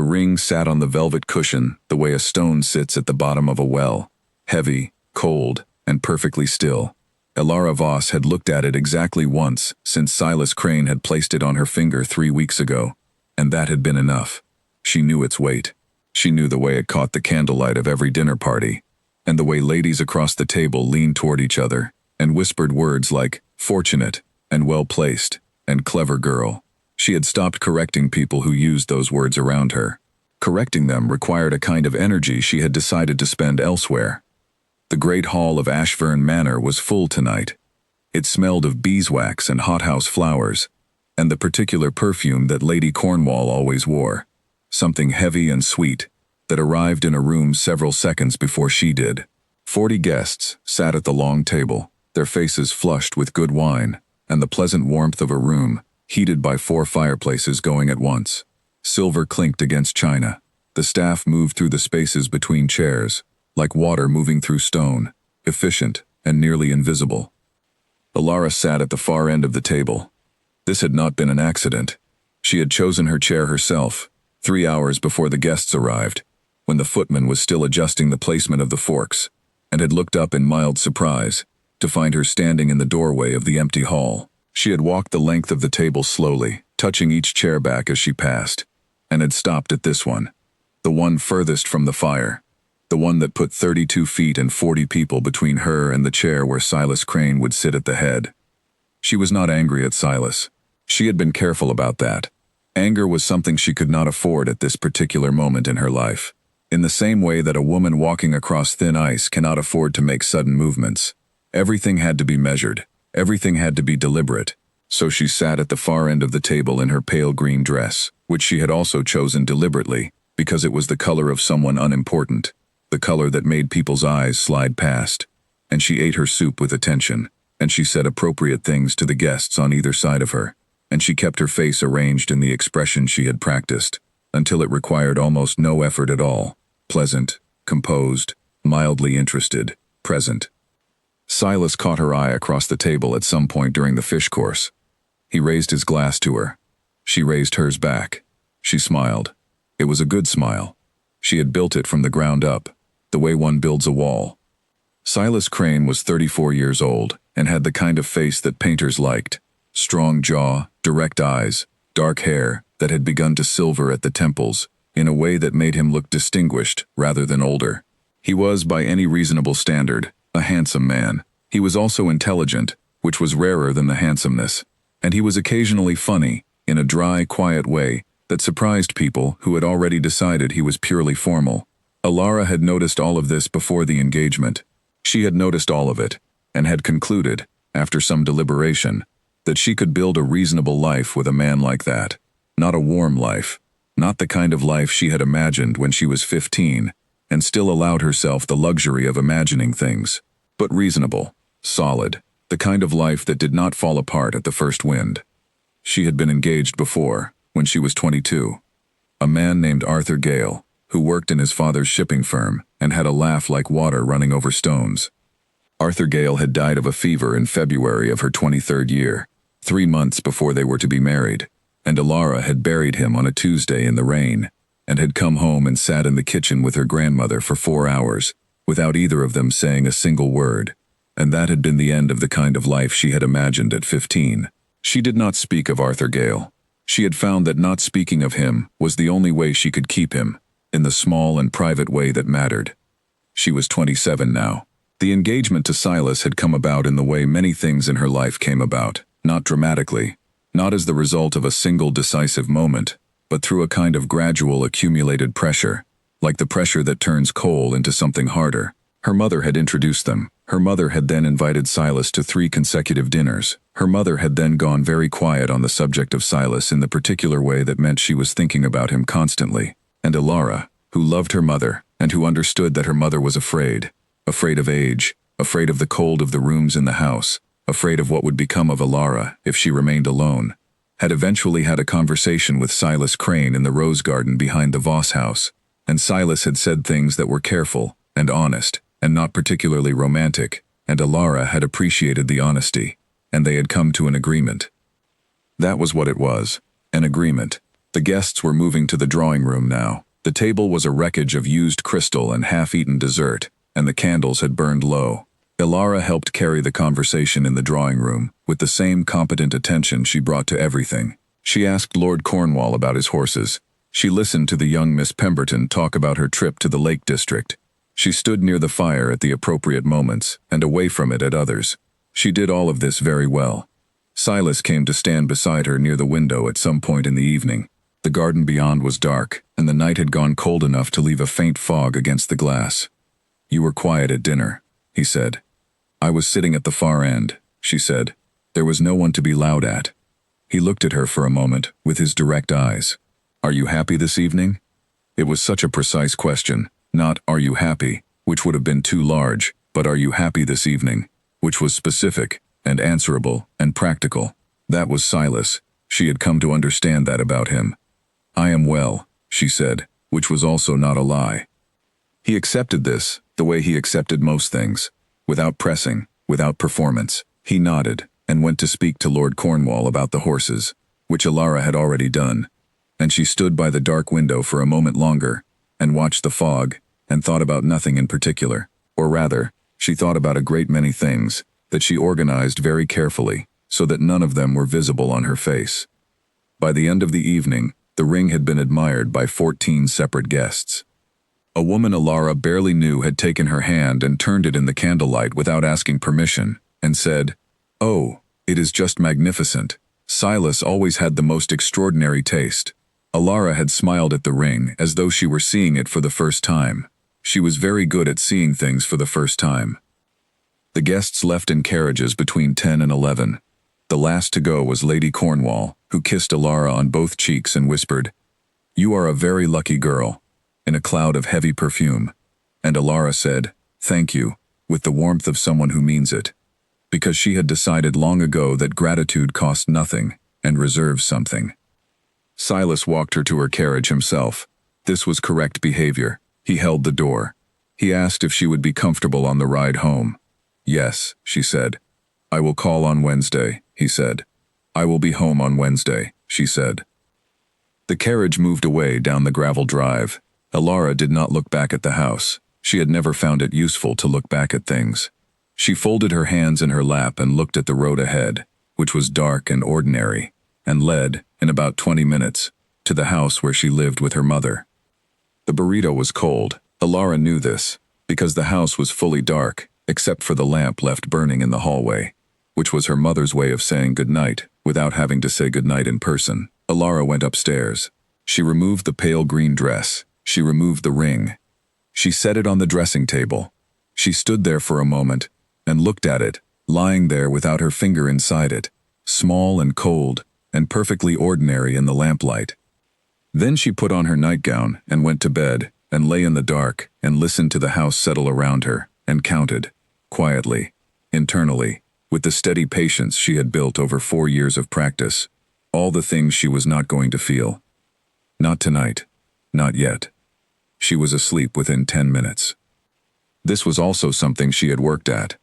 ring sat on the velvet cushion the way a stone sits at the bottom of a well, heavy, cold, and perfectly still. Elara Voss had looked at it exactly once since Silas Crane had placed it on her finger 3 weeks ago, and that had been enough. She knew its weight. She knew the way it caught the candlelight of every dinner party, and the way ladies across the table leaned toward each other and whispered words like fortunate and well-placed and clever girl. She had stopped correcting people who used those words around her. Correcting them required a kind of energy she had decided to spend elsewhere. The great hall of Ashburn Manor was full tonight. It smelled of beeswax and hothouse flowers, and the particular perfume that Lady Cornwall always wore, something heavy and sweet, that arrived in a room several seconds before she did. 40 guests sat at the long table, their faces flushed with good wine, and the pleasant warmth of a room, heated by 4 fireplaces going at once. Silver clinked against china. The staff moved through the spaces between chairs, like water moving through stone, efficient and nearly invisible. Elara sat at the far end of the table. This had not been an accident. She had chosen her chair herself, 3 hours before the guests arrived, when the footman was still adjusting the placement of the forks, and had looked up in mild surprise to find her standing in the doorway of the empty hall. She had walked the length of the table slowly, touching each chair back as she passed, and had stopped at this one, the one furthest from the fire, the one that put 32 feet and 40 people between her and the chair where Silas Crane would sit at the head. She was not angry at Silas. She had been careful about that. Anger was something she could not afford at this particular moment in her life. In the same way that a woman walking across thin ice cannot afford to make sudden movements. Everything had to be measured. Everything had to be deliberate. So she sat at the far end of the table in her pale green dress, which she had also chosen deliberately, because it was the color of someone unimportant, the color that made people's eyes slide past. And she ate her soup with attention, and she said appropriate things to the guests on either side of her, and she kept her face arranged in the expression she had practiced, until it required almost no effort at all, pleasant, composed, mildly interested, present. Silas caught her eye across the table at some point during the fish course. He raised his glass to her. She raised hers back. She smiled. It was a good smile. She had built it from the ground up, the way one builds a wall. Silas Crane was 34 years old and had the kind of face that painters liked. Strong jaw, direct eyes, dark hair that had begun to silver at the temples in a way that made him look distinguished rather than older. He was, by any reasonable standard, a handsome man. He was also intelligent, which was rarer than the handsomeness, and he was occasionally funny, in a dry, quiet way that surprised people who had already decided he was purely formal. Elara had noticed all of this before the engagement. She had noticed all of it, and had concluded, after some deliberation, that she could build a reasonable life with a man like that. Not a warm life, not the kind of life she had imagined when she was 15, and still allowed herself the luxury of imagining things, but reasonable, solid, the kind of life that did not fall apart at the first wind. She had been engaged before, when she was 22. A man named Arthur Gale, who worked in his father's shipping firm and had a laugh like water running over stones. Arthur Gale had died of a fever in February of her 23rd year, 3 months before they were to be married, and Elara had buried him on a Tuesday in the rain, and had come home and sat in the kitchen with her grandmother for 4 hours, without either of them saying a single word, and that had been the end of the kind of life she had imagined at 15. She did not speak of Arthur Gale. She had found that not speaking of him was the only way she could keep him, in the small and private way that mattered. She was 27 now. The engagement to Silas had come about in the way many things in her life came about, not dramatically, not as the result of a single decisive moment, but through a kind of gradual accumulated pressure, like the pressure that turns coal into something harder. Her mother had introduced them. Her mother had then invited Silas to 3 consecutive dinners. Her mother had then gone very quiet on the subject of Silas in the particular way that meant she was thinking about him constantly. And Elara, who loved her mother, and who understood that her mother was afraid of age, afraid of the cold of the rooms in the house, afraid of what would become of Elara if she remained alone, had eventually had a conversation with Silas Crane in the rose garden behind the Voss house, and Silas had said things that were careful and honest and not particularly romantic, and Elara had appreciated the honesty, and they had come to an agreement. That was what it was, an agreement. The guests were moving to the drawing room now. The table was a wreckage of used crystal and half-eaten dessert, and the candles had burned low. Ilara helped carry the conversation in the drawing room, with the same competent attention she brought to everything. She asked Lord Cornwall about his horses. She listened to the young Miss Pemberton talk about her trip to the Lake District. She stood near the fire at the appropriate moments, and away from it at others. She did all of this very well. Silas came to stand beside her near the window at some point in the evening. The garden beyond was dark, and the night had gone cold enough to leave a faint fog against the glass. "You were quiet at dinner," he said. "I was sitting at the far end," she said. "There was no one to be loud at." He looked at her for a moment, with his direct eyes. "Are you happy this evening?" It was such a precise question, not "are you happy," which would have been too large, but "are you happy this evening," which was specific, and answerable, and practical. That was Silas. She had come to understand that about him. "I am well," she said, which was also not a lie. He accepted this, the way he accepted most things. Without pressing, without performance, he nodded, and went to speak to Lord Cornwall about the horses, which Ilara had already done. And she stood by the dark window for a moment longer, and watched the fog, and thought about nothing in particular. Or rather, she thought about a great many things, that she organized very carefully, so that none of them were visible on her face. By the end of the evening, the ring had been admired by 14 separate guests. A woman Ilara barely knew had taken her hand and turned it in the candlelight without asking permission, and said, "Oh, it is just magnificent. Silas always had the most extraordinary taste." Ilara had smiled at the ring as though she were seeing it for the first time. She was very good at seeing things for the first time. The guests left in carriages between 10 and 11. The last to go was Lady Cornwall, who kissed Ilara on both cheeks and whispered, "You are a very lucky girl," in a cloud of heavy perfume. And Ilara said, "Thank you," with the warmth of someone who means it, because she had decided long ago that gratitude costs nothing and reserves something. Silas walked her to her carriage himself. This was correct behavior. He held the door. He asked if she would be comfortable on the ride home. "Yes," she said. "I will call on Wednesday," he said. "I will be home on Wednesday," she said. The carriage moved away down the gravel drive. Ilara did not look back at the house. She had never found it useful to look back at things. She folded her hands in her lap and looked at the road ahead, which was dark and ordinary, and led, in about 20 minutes, to the house where she lived with her mother. The burrito was cold. Ilara knew this, because the house was fully dark, except for the lamp left burning in the hallway, which was her mother's way of saying goodnight, without having to say goodnight in person. Ilara went upstairs. She removed the pale green dress. She removed the ring. She set it on the dressing table. She stood there for a moment, and looked at it, lying there without her finger inside it, small and cold, and perfectly ordinary in the lamplight. Then she put on her nightgown, and went to bed, and lay in the dark, and listened to the house settle around her, and counted, quietly, internally, with the steady patience she had built over 4 years of practice, all the things she was not going to feel. Not tonight. Not yet. She was asleep within 10 minutes. This was also something she had worked at.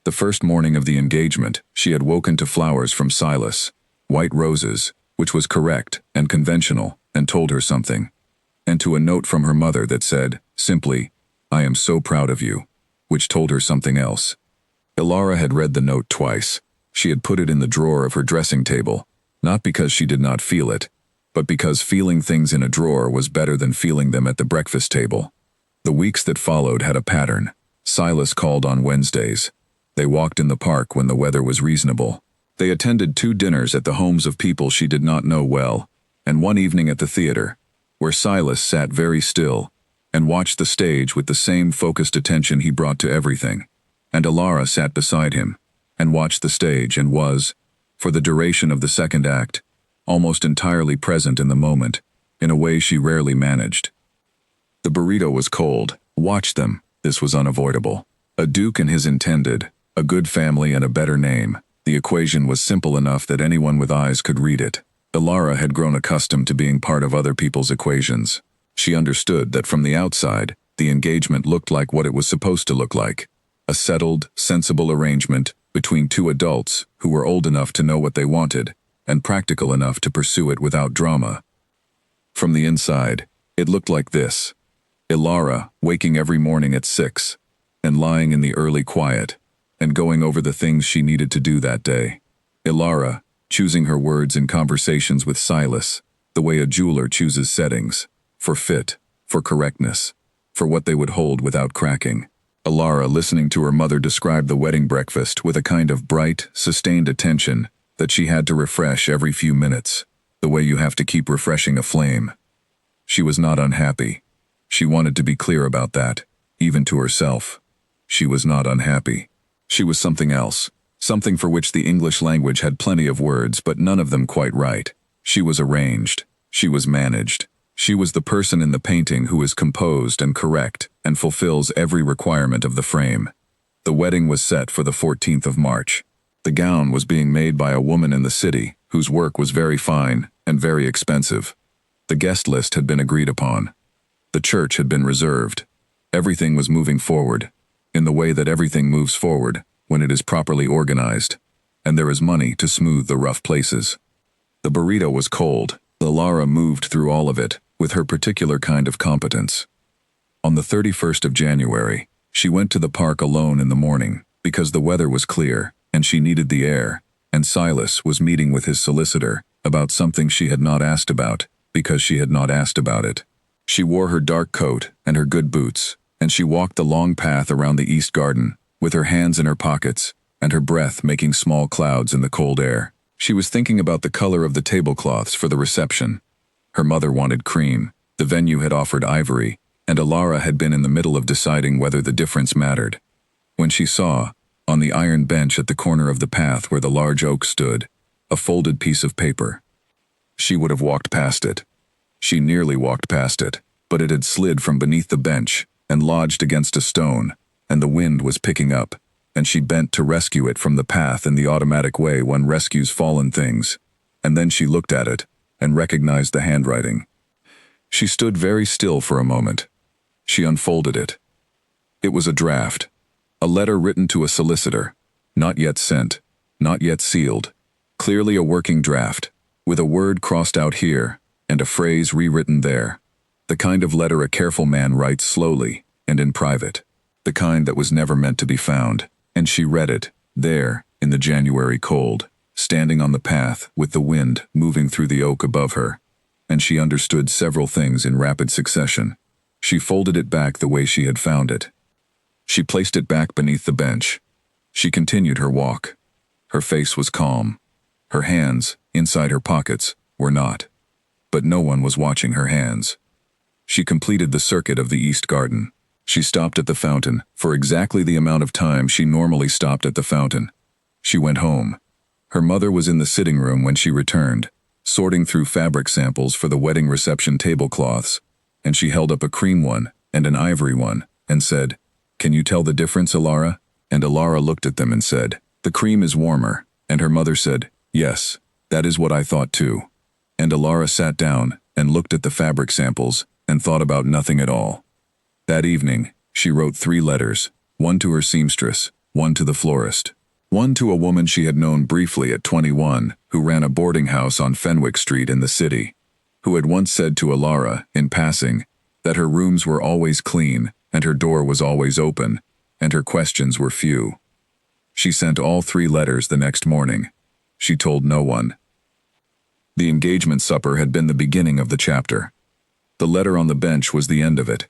The first morning of the engagement, she had woken to flowers from Silas, white roses, which was correct and conventional, and told her something, and to a note from her mother that said, simply, "I am so proud of you," which told her something else. Ilara had read the note twice. She had put it in the drawer of her dressing table, not because she did not feel it, but because feeling things in a drawer was better than feeling them at the breakfast table. The weeks that followed had a pattern. Silas called on Wednesdays. They walked in the park when the weather was reasonable. They attended 2 dinners at the homes of people she did not know well, and 1 evening at the theater, where Silas sat very still and watched the stage with the same focused attention he brought to everything, and Ilara sat beside him and watched the stage and was, for the duration of the second act, almost entirely present in the moment, in a way she rarely managed. The burrito was cold. Watch them. This was unavoidable. A duke and his intended, a good family and a better name. The equation was simple enough that anyone with eyes could read it. Ilara had grown accustomed to being part of other people's equations. She understood that from the outside, the engagement looked like what it was supposed to look like. A settled, sensible arrangement between 2 adults who were old enough to know what they wanted and practical enough to pursue it without drama. From the inside, it looked like this. Ilara, waking every morning at 6, and lying in the early quiet, and going over the things she needed to do that day. Ilara, choosing her words in conversations with Silas, the way a jeweler chooses settings, for fit, for correctness, for what they would hold without cracking. Ilara listening to her mother describe the wedding breakfast with a kind of bright, sustained attention that she had to refresh every few minutes, the way you have to keep refreshing a flame. She was not unhappy. She wanted to be clear about that, even to herself. She was not unhappy. She was something else, something for which the English language had plenty of words but none of them quite right. She was arranged. She was managed. She was the person in the painting who is composed and correct and fulfills every requirement of the frame. The wedding was set for the 14th of March. The gown was being made by a woman in the city whose work was very fine and very expensive. The guest list had been agreed upon. The church had been reserved. Everything was moving forward, in the way that everything moves forward when it is properly organized, and there is money to smooth the rough places. The burrito was cold. Ilara moved through all of it with her particular kind of competence. On the 31st of January, she went to the park alone in the morning because the weather was clear and she needed the air, and Silas was meeting with his solicitor about something she had not asked about because she had not asked about it. She wore her dark coat and her good boots, and she walked the long path around the east garden, with her hands in her pockets, and her breath making small clouds in the cold air. She was thinking about the color of the tablecloths for the reception. Her mother wanted cream, the venue had offered ivory, and Ilara had been in the middle of deciding whether the difference mattered, when she saw, on the iron bench at the corner of the path where the large oak stood, a folded piece of paper. She would have walked past it. She nearly walked past it, but it had slid from beneath the bench and lodged against a stone, and the wind was picking up, and she bent to rescue it from the path in the automatic way one rescues fallen things, and then she looked at it and recognized the handwriting. She stood very still for a moment. She unfolded it. It was a draft, a letter written to a solicitor, not yet sent, not yet sealed, clearly a working draft, with a word crossed out here and a phrase rewritten there, the kind of letter a careful man writes slowly and in private, the kind that was never meant to be found, and she read it, there, in the January cold, standing on the path with the wind moving through the oak above her, and she understood several things in rapid succession. She folded it back the way she had found it. She placed it back beneath the bench. She continued her walk. Her face was calm. Her hands, inside her pockets, were not. But no one was watching her hands. She completed the circuit of the east garden. She stopped at the fountain for exactly the amount of time she normally stopped at the fountain. She went home. Her mother was in the sitting room when she returned, sorting through fabric samples for the wedding reception tablecloths, and she held up a cream one and an ivory one and said, "Can you tell the difference, Ilara?" And Ilara looked at them and said, "The cream is warmer," and her mother said, "Yes, that is what I thought too." And Ilara sat down and looked at the fabric samples and thought about nothing at all. That evening, she wrote 3 letters, one to her seamstress, one to the florist, one to a woman she had known briefly at 21 who ran a boarding house on Fenwick Street in the city, who had once said to Ilara, in passing, that her rooms were always clean and her door was always open, and her questions were few. She sent all 3 letters the next morning. She told no one. The engagement supper had been the beginning of the chapter. The letter on the bench was the end of it.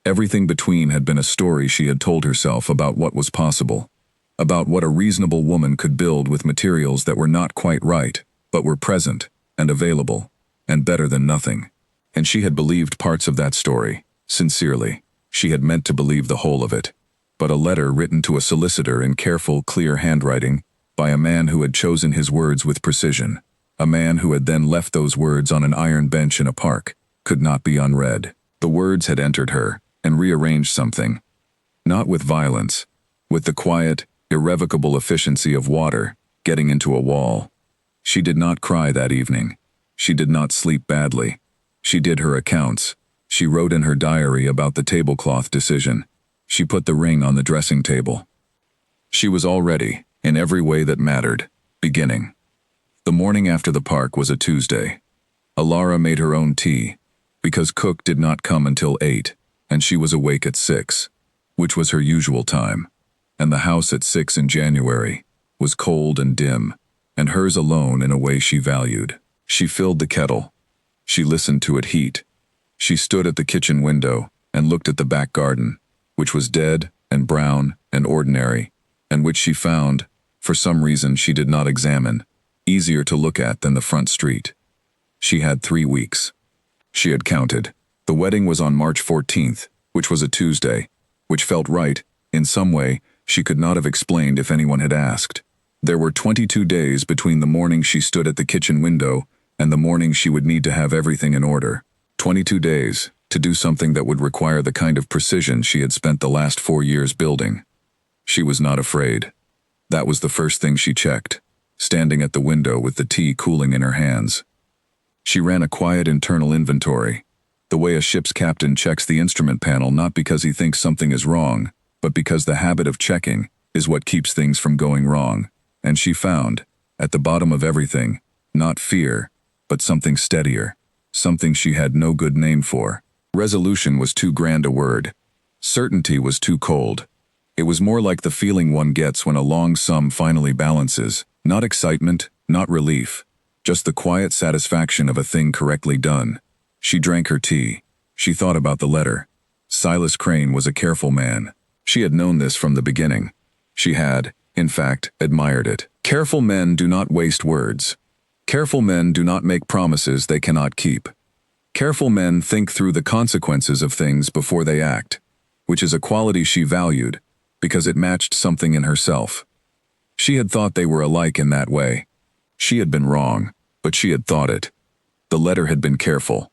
Everything between had been a story she had told herself about what was possible, about what a reasonable woman could build with materials that were not quite right, but were present and available, and better than nothing. And she had believed parts of that story, sincerely. She had meant to believe the whole of it. But a letter written to a solicitor in careful, clear handwriting, by a man who had chosen his words with precision, a man who had then left those words on an iron bench in a park, could not be unread. The words had entered her and rearranged something. Not with violence, with the quiet, irrevocable efficiency of water getting into a wall. She did not cry that evening. She did not sleep badly. She did her accounts. She wrote in her diary about the tablecloth decision. She put the ring on the dressing table. She was all ready, in every way that mattered, beginning. The morning after the park was a Tuesday. Ilara made her own tea, because cook did not come until 8, and she was awake at 6, which was her usual time. And the house at 6 in January was cold and dim, and hers alone in a way she valued. She filled the kettle. She listened to it heat. She stood at the kitchen window and looked at the back garden, which was dead and brown and ordinary, and which she found, for some reason she did not examine, easier to look at than the front street. She had 3 weeks. She had counted. The wedding was on March 14th, which was a Tuesday, which felt right, in some way, she could not have explained if anyone had asked. There were 22 days between the morning she stood at the kitchen window and the morning she would need to have everything in order. 22 days to do something that would require the kind of precision she had spent the last 4 years building. She was not afraid. That was the first thing she checked, standing at the window with the tea cooling in her hands. She ran a quiet internal inventory, the way a ship's captain checks the instrument panel not because he thinks something is wrong, but because the habit of checking is what keeps things from going wrong. And she found, at the bottom of everything, not fear, but something steadier, something she had no good name for. Resolution was too grand a word. Certainty was too cold. It was more like the feeling one gets when a long sum finally balances, not excitement, not relief, just the quiet satisfaction of a thing correctly done. She drank her tea. She thought about the letter. Silas Crane was a careful man. She had known this from the beginning. She had, in fact, admired it. Careful men do not waste words. Careful men do not make promises they cannot keep. Careful men think through the consequences of things before they act, which is a quality she valued, because it matched something in herself. She had thought they were alike in that way. She had been wrong, but she had thought it. The letter had been careful.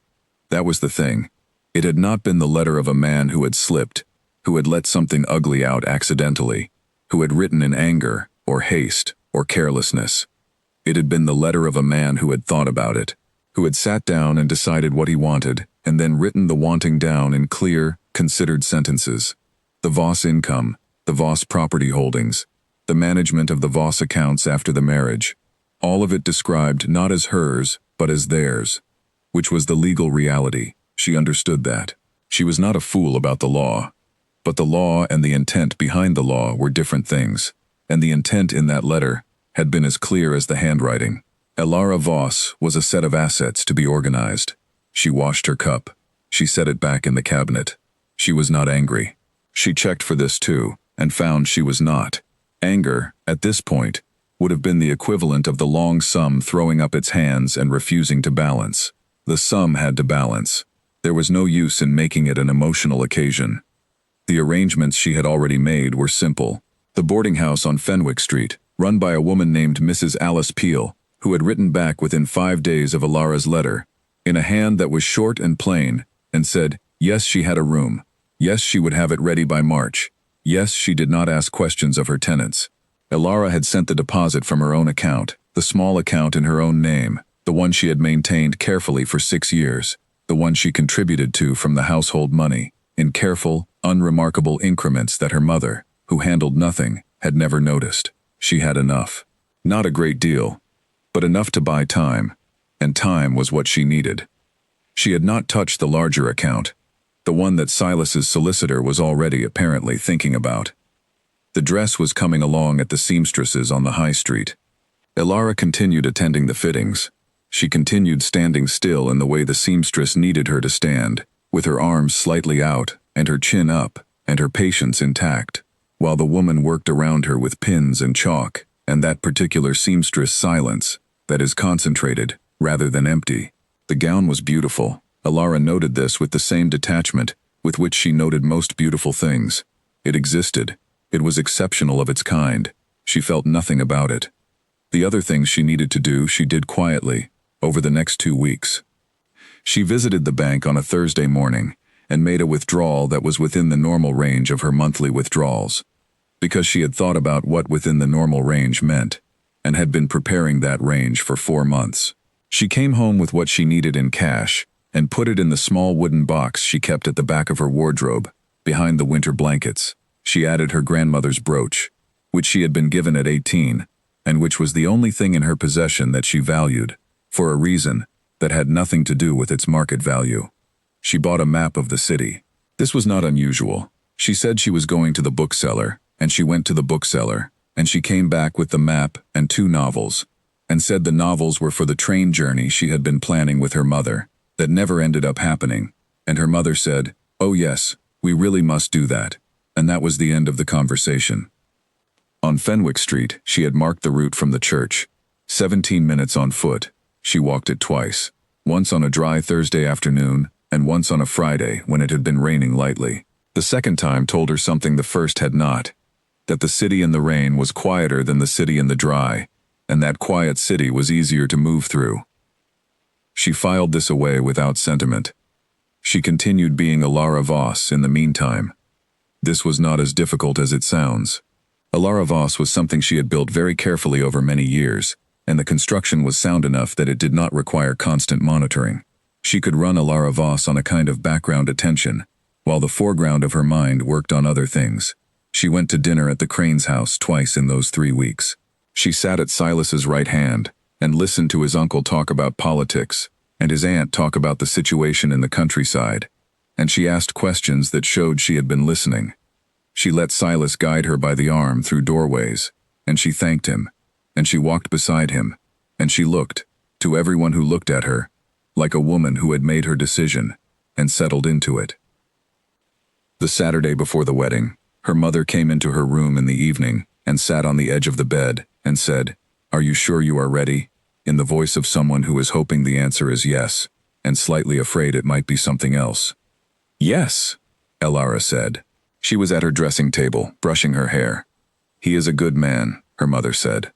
That was the thing. It had not been the letter of a man who had slipped, who had let something ugly out accidentally, who had written in anger, or haste, or carelessness. It had been the letter of a man who had thought about it, who had sat down and decided what he wanted, and then written the wanting down in clear, considered sentences. The Voss income, the Voss property holdings, the management of the Voss accounts after the marriage, all of it described not as hers, but as theirs, which was the legal reality. She understood that. She was not a fool about the law. But the law and the intent behind the law were different things, and the intent in that letter had been as clear as the handwriting. Elara Voss was a set of assets to be organized. She washed her cup. She set it back in the cabinet. She was not angry. She checked for this too, and found she was not. Anger, at this point, would have been the equivalent of the long sum throwing up its hands and refusing to balance. The sum had to balance. There was no use in making it an emotional occasion. The arrangements she had already made were simple. The boarding house on Fenwick Street, run by a woman named Mrs. Alice Peel, who had written back within 5 days of Elara's letter, in a hand that was short and plain, and said, yes, she had a room. Yes, she would have it ready by March. Yes, she did not ask questions of her tenants. Elara had sent the deposit from her own account, the small account in her own name, the one she had maintained carefully for 6 years, the one she contributed to from the household money, in careful, unremarkable increments that her mother, who handled nothing, had never noticed. She had enough. Not a great deal, but enough to buy time, and time was what she needed. She had not touched the larger account, the one that Silas's solicitor was already apparently thinking about. The dress was coming along at the seamstresses on the high street. Elara continued attending the fittings. She continued standing still in the way the seamstress needed her to stand, with her arms slightly out, and her chin up, and her patience intact, while the woman worked around her with pins and chalk, and that particular seamstress silence, that is concentrated, rather than empty. The gown was beautiful. Elara noted this with the same detachment with which she noted most beautiful things. It existed. It was exceptional of its kind. She felt nothing about it. The other things she needed to do she did quietly, over the next 2 weeks. She visited the bank on a Thursday morning and made a withdrawal that was within the normal range of her monthly withdrawals, because she had thought about what within the normal range meant, and had been preparing that range for 4 months. She came home with what she needed in cash and put it in the small wooden box she kept at the back of her wardrobe, behind the winter blankets. She added her grandmother's brooch, which she had been given at 18, and which was the only thing in her possession that she valued, for a reason that had nothing to do with its market value. She bought a map of the city. This was not unusual. She said she was going to the bookseller, and she went to the bookseller, and she came back with the map and 2 novels, and said the novels were for the train journey she had been planning with her mother, that never ended up happening, and her mother said, "Oh yes, we really must do that," and that was the end of the conversation. On Fenwick Street, she had marked the route from the church. 17 minutes on foot. She walked it twice, once on a dry Thursday afternoon, and once on a Friday when it had been raining lightly. The second time told her something the first had not, that the city in the rain was quieter than the city in the dry, and that quiet city was easier to move through. She filed this away without sentiment. She continued being Alara Voss in the meantime. This was not as difficult as it sounds. Alara Voss was something she had built very carefully over many years, and the construction was sound enough that it did not require constant monitoring. She could run Alara Voss on a kind of background attention, while the foreground of her mind worked on other things. She went to dinner at the Crane's house twice in those 3 weeks. She sat at Silas's right hand and listened to his uncle talk about politics and his aunt talk about the situation in the countryside, and she asked questions that showed she had been listening. She let Silas guide her by the arm through doorways, and she thanked him, and she walked beside him, and she looked, to everyone who looked at her, like a woman who had made her decision and settled into it. The Saturday before the wedding, her mother came into her room in the evening and sat on the edge of the bed and said, "Are you sure you are ready?" in the voice of someone who is hoping the answer is yes, and slightly afraid it might be something else. "Yes," Alara said. She was at her dressing table, brushing her hair. "He is a good man," her mother said.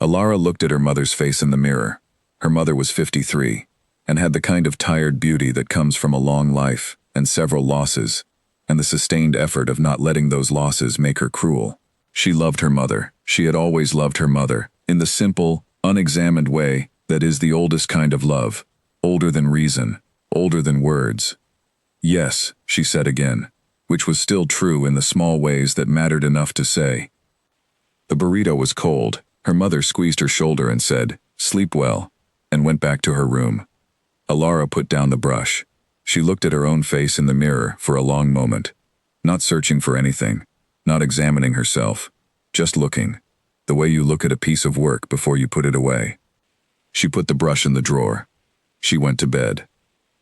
Alara looked at her mother's face in the mirror. Her mother was 53, and had the kind of tired beauty that comes from a long life and several losses, and the sustained effort of not letting those losses make her cruel. She loved her mother. She had always loved her mother, in the simple, unexamined way that is the oldest kind of love, older than reason, older than words. "Yes," she said again, which was still true in the small ways that mattered enough to say. The burrito was cold. Her mother squeezed her shoulder and said, "Sleep well," and went back to her room. Alara put down the brush. She looked at her own face in the mirror for a long moment, not searching for anything, not examining herself, just looking, the way you look at a piece of work before you put it away. She put the brush in the drawer. She went to bed.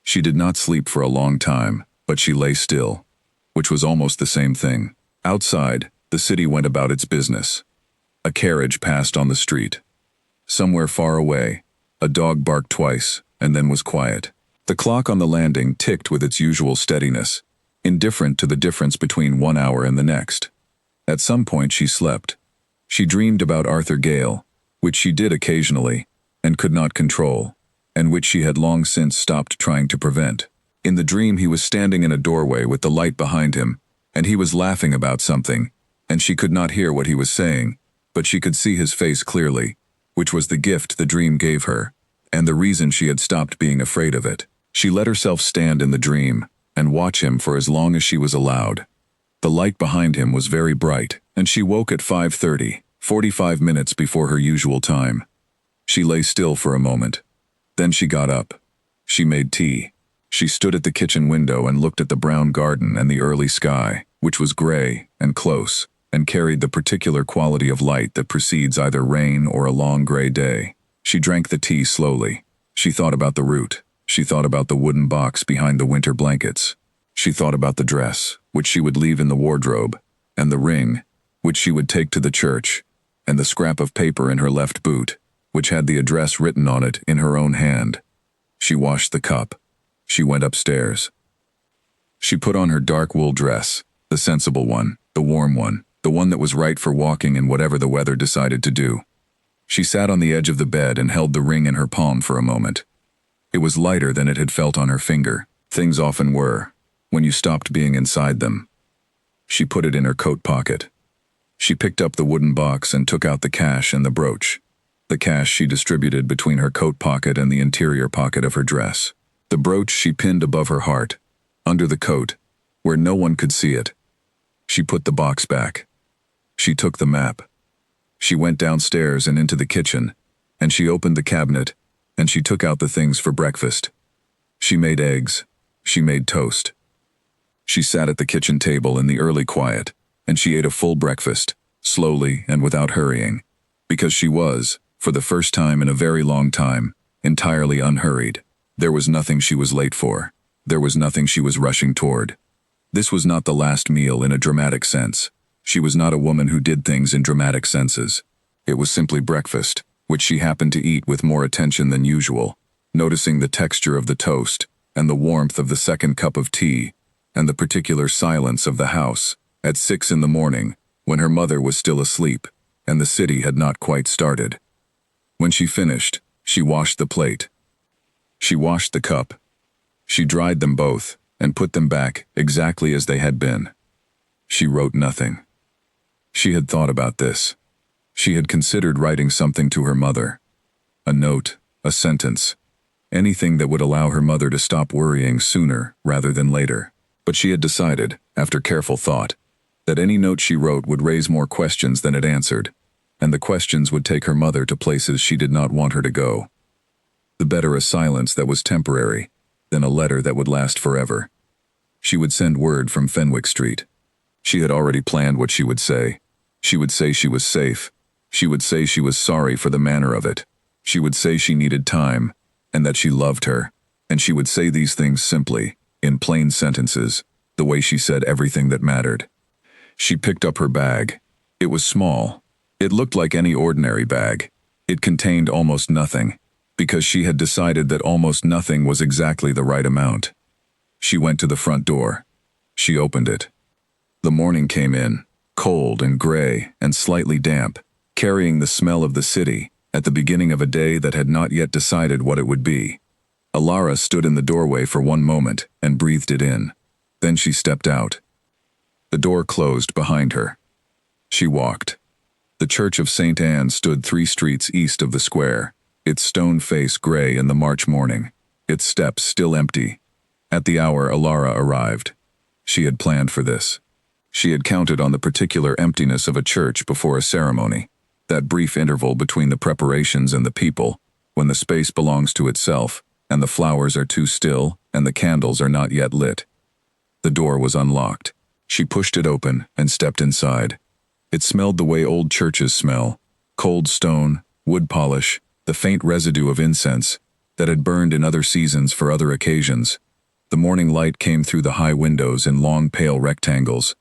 She did not sleep for a long time, but she lay still, which was almost the same thing. Outside, the city went about its business. A carriage passed on the street. Somewhere far away, a dog barked twice and then was quiet. The clock on the landing ticked with its usual steadiness, indifferent to the difference between 1 hour and the next. At some point she slept. She dreamed about Arthur Gale, which she did occasionally, and could not control, and which she had long since stopped trying to prevent. In the dream he was standing in a doorway with the light behind him, and he was laughing about something, and she could not hear what he was saying, but she could see his face clearly, which was the gift the dream gave her, and the reason she had stopped being afraid of it. She let herself stand in the dream and watch him for as long as she was allowed. The light behind him was very bright, and she woke at 5:30, 45 minutes before her usual time. She lay still for a moment. Then she got up. She made tea. She stood at the kitchen window and looked at the brown garden and the early sky, which was gray and close, and carried the particular quality of light that precedes either rain or a long gray day. She drank the tea slowly. She thought about the route. She thought about the wooden box behind the winter blankets. She thought about the dress, which she would leave in the wardrobe, and the ring, which she would take to the church, and the scrap of paper in her left boot, which had the address written on it in her own hand. She washed the cup. She went upstairs. She put on her dark wool dress, the sensible one, the warm one, the one that was right for walking in whatever the weather decided to do. She sat on the edge of the bed and held the ring in her palm for a moment. It was lighter than it had felt on her finger. Things often were, when you stopped being inside them. She put it in her coat pocket. She picked up the wooden box and took out the cash and the brooch. The cash she distributed between her coat pocket and the interior pocket of her dress. The brooch she pinned above her heart, under the coat, where no one could see it. She put the box back. She took the map. She went downstairs and into the kitchen, and she opened the cabinet, and she took out the things for breakfast. She made eggs. She made toast. She sat at the kitchen table in the early quiet, and she ate a full breakfast, slowly and without hurrying, because she was, for the first time in a very long time, entirely unhurried. There was nothing she was late for. There was nothing she was rushing toward. This was not the last meal in a dramatic sense. She was not a woman who did things in dramatic senses. It was simply breakfast, which she happened to eat with more attention than usual, noticing the texture of the toast, and the warmth of the second cup of tea, and the particular silence of the house, at 6 in the morning, when her mother was still asleep, and the city had not quite started. When she finished, she washed the plate. She washed the cup. She dried them both, and put them back exactly as they had been. She wrote nothing. She had thought about this. She had considered writing something to her mother. A note, a sentence, anything that would allow her mother to stop worrying sooner rather than later. But she had decided, after careful thought, that any note she wrote would raise more questions than it answered, and the questions would take her mother to places she did not want her to go. The better a silence that was temporary than a letter that would last forever. She would send word from Fenwick Street. She had already planned what she would say. She would say she was safe. She would say she was sorry for the manner of it. She would say she needed time, and that she loved her. And she would say these things simply, in plain sentences, the way she said everything that mattered. She picked up her bag. It was small. It looked like any ordinary bag. It contained almost nothing, because she had decided that almost nothing was exactly the right amount. She went to the front door. She opened it. The morning came in, cold and gray and slightly damp, carrying the smell of the city, at the beginning of a day that had not yet decided what it would be. Alara stood in the doorway for one moment and breathed it in. Then she stepped out. The door closed behind her. She walked. The church of St. Anne stood 3 streets east of the square, its stone face gray in the March morning, its steps still empty. At the hour Alara arrived. She had planned for this. She had counted on the particular emptiness of a church before a ceremony, that brief interval between the preparations and the people, when the space belongs to itself, and the flowers are too still, and the candles are not yet lit. The door was unlocked. She pushed it open and stepped inside. It smelled the way old churches smell, cold stone, wood polish, the faint residue of incense that had burned in other seasons for other occasions. The morning light came through the high windows in long pale rectangles.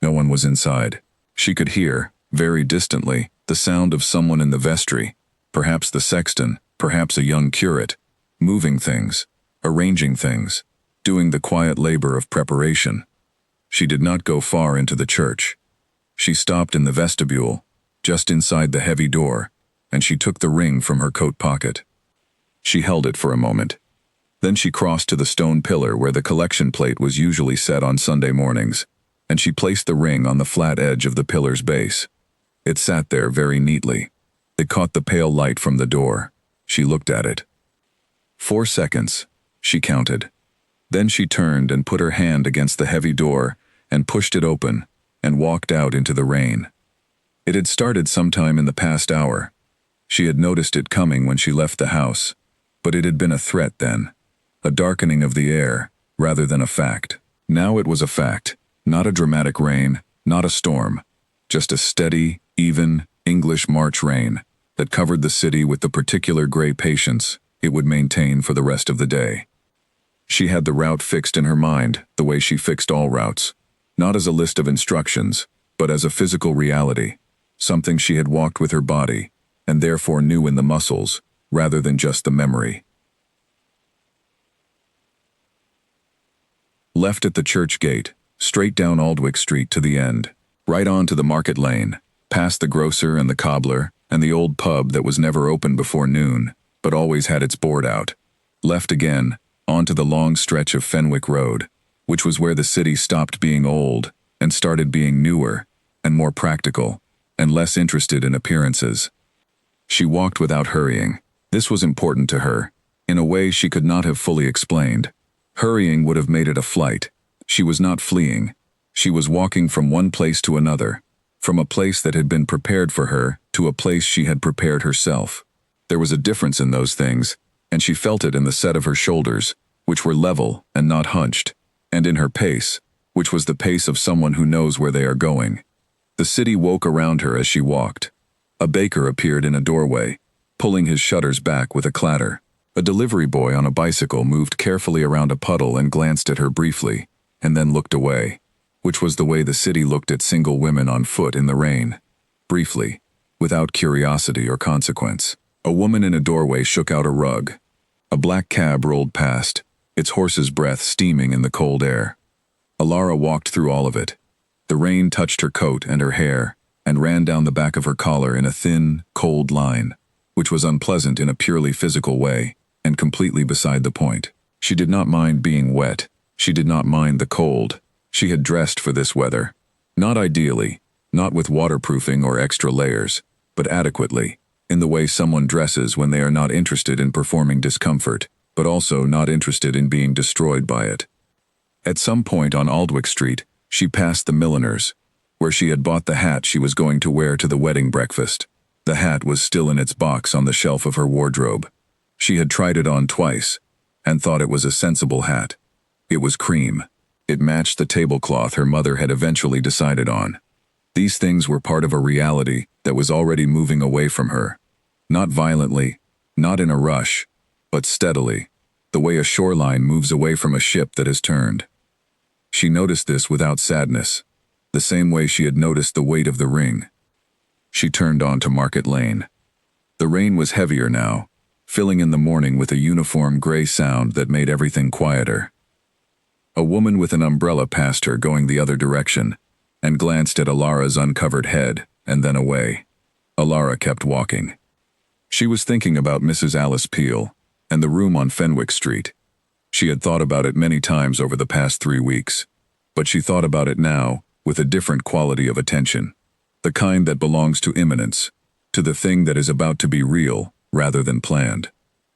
No one was inside. She could hear, very distantly, the sound of someone in the vestry, perhaps the sexton, perhaps a young curate, moving things, arranging things, doing the quiet labor of preparation. She did not go far into the church. She stopped in the vestibule, just inside the heavy door, and she took the ring from her coat pocket. She held it for a moment. Then she crossed to the stone pillar where the collection plate was usually set on Sunday mornings, and she placed the ring on the flat edge of the pillar's base. It sat there very neatly. It caught the pale light from the door. She looked at it. 4 seconds, she counted. Then she turned and put her hand against the heavy door and pushed it open and walked out into the rain. It had started sometime in the past hour. She had noticed it coming when she left the house, but it had been a threat then, a darkening of the air rather than a fact. Now it was a fact, not a dramatic rain, not a storm, just a steady, even, English March rain that covered the city with the particular gray patience it would maintain for the rest of the day. She had the route fixed in her mind the way she fixed all routes, not as a list of instructions, but as a physical reality, something she had walked with her body, and therefore knew in the muscles, rather than just the memory. Left at the church gate, straight down Aldwych Street to the end, right on to the market lane, past the grocer and the cobbler, and the old pub that was never open before noon, but always had its board out. Left again, onto the long stretch of Fenwick Road, which was where the city stopped being old and started being newer and more practical and less interested in appearances. She walked without hurrying. This was important to her, in a way she could not have fully explained. Hurrying would have made it a flight. She was not fleeing. She was walking from one place to another, from a place that had been prepared for her to a place she had prepared herself. There was a difference in those things, and she felt it in the set of her shoulders, which were level and not hunched, and in her pace, which was the pace of someone who knows where they are going. The city woke around her as she walked. A baker appeared in a doorway, pulling his shutters back with a clatter. A delivery boy on a bicycle moved carefully around a puddle and glanced at her briefly, and then looked away, which was the way the city looked at single women on foot in the rain. Briefly, without curiosity or consequence. A woman in a doorway shook out a rug. A black cab rolled past, its horse's breath steaming in the cold air. Alara walked through all of it. The rain touched her coat and her hair, and ran down the back of her collar in a thin, cold line, which was unpleasant in a purely physical way, and completely beside the point. She did not mind being wet. She did not mind the cold. She had dressed for this weather. Not ideally, not with waterproofing or extra layers, but adequately, in the way someone dresses when they are not interested in performing discomfort, but also not interested in being destroyed by it. At some point on Aldwych Street, she passed the milliner's, where she had bought the hat she was going to wear to the wedding breakfast. The hat was still in its box on the shelf of her wardrobe. She had tried it on twice, and thought it was a sensible hat. It was cream. It matched the tablecloth her mother had eventually decided on. These things were part of a reality that was already moving away from her. Not violently, not in a rush, but steadily, the way a shoreline moves away from a ship that has turned. She noticed this without sadness, the same way she had noticed the weight of the ring. She turned onto Market Lane. The rain was heavier now, filling in the morning with a uniform gray sound that made everything quieter. A woman with an umbrella passed her going the other direction, and glanced at Alara's uncovered head, and then away. Alara kept walking. She was thinking about Mrs. Alice Peel, and the room on Fenwick Street. She had thought about it many times over the past 3 weeks, but she thought about it now with a different quality of attention, the kind that belongs to imminence, to the thing that is about to be real rather than planned.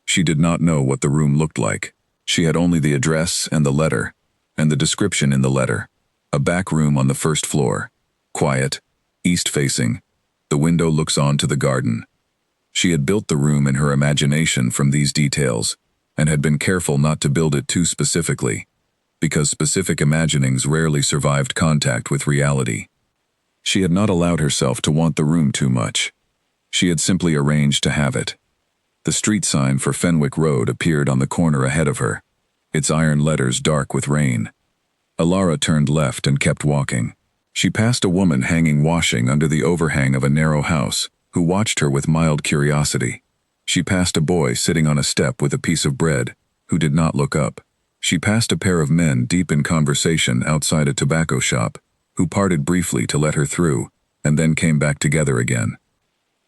She did not know what the room looked like. She had only the address and the letter, and the description in the letter. A back room on the first floor, quiet, east-facing. The window looks on to the garden. She had built the room in her imagination from these details, and had been careful not to build it too specifically, because specific imaginings rarely survived contact with reality. She had not allowed herself to want the room too much. She had simply arranged to have it. The street sign for Fenwick Road appeared on the corner ahead of her, its iron letters dark with rain. Alara turned left and kept walking. She passed a woman hanging washing under the overhang of a narrow house, who watched her with mild curiosity. She passed a boy sitting on a step with a piece of bread, who did not look up. She passed a pair of men deep in conversation outside a tobacco shop, who parted briefly to let her through, and then came back together again.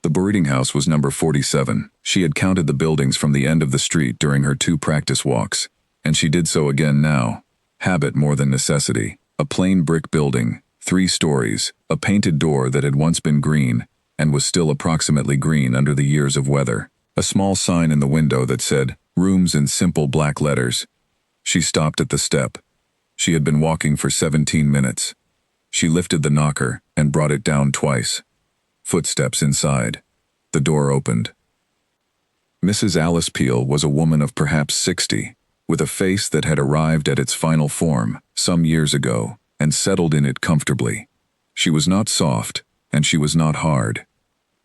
The boarding house was number 47. She had counted the buildings from the end of the street during her 2 practice walks, and she did so again now. Habit more than necessity. A plain brick building, 3 stories, a painted door that had once been green, and was still approximately green under the years of weather. A small sign in the window that said, "Rooms" in simple black letters. She stopped at the step. She had been walking for 17 minutes. She lifted the knocker and brought it down twice. Footsteps inside. The door opened. Mrs. Alice Peel was a woman of perhaps 60, with a face that had arrived at its final form some years ago and settled in it comfortably. She was not soft, and she was not hard.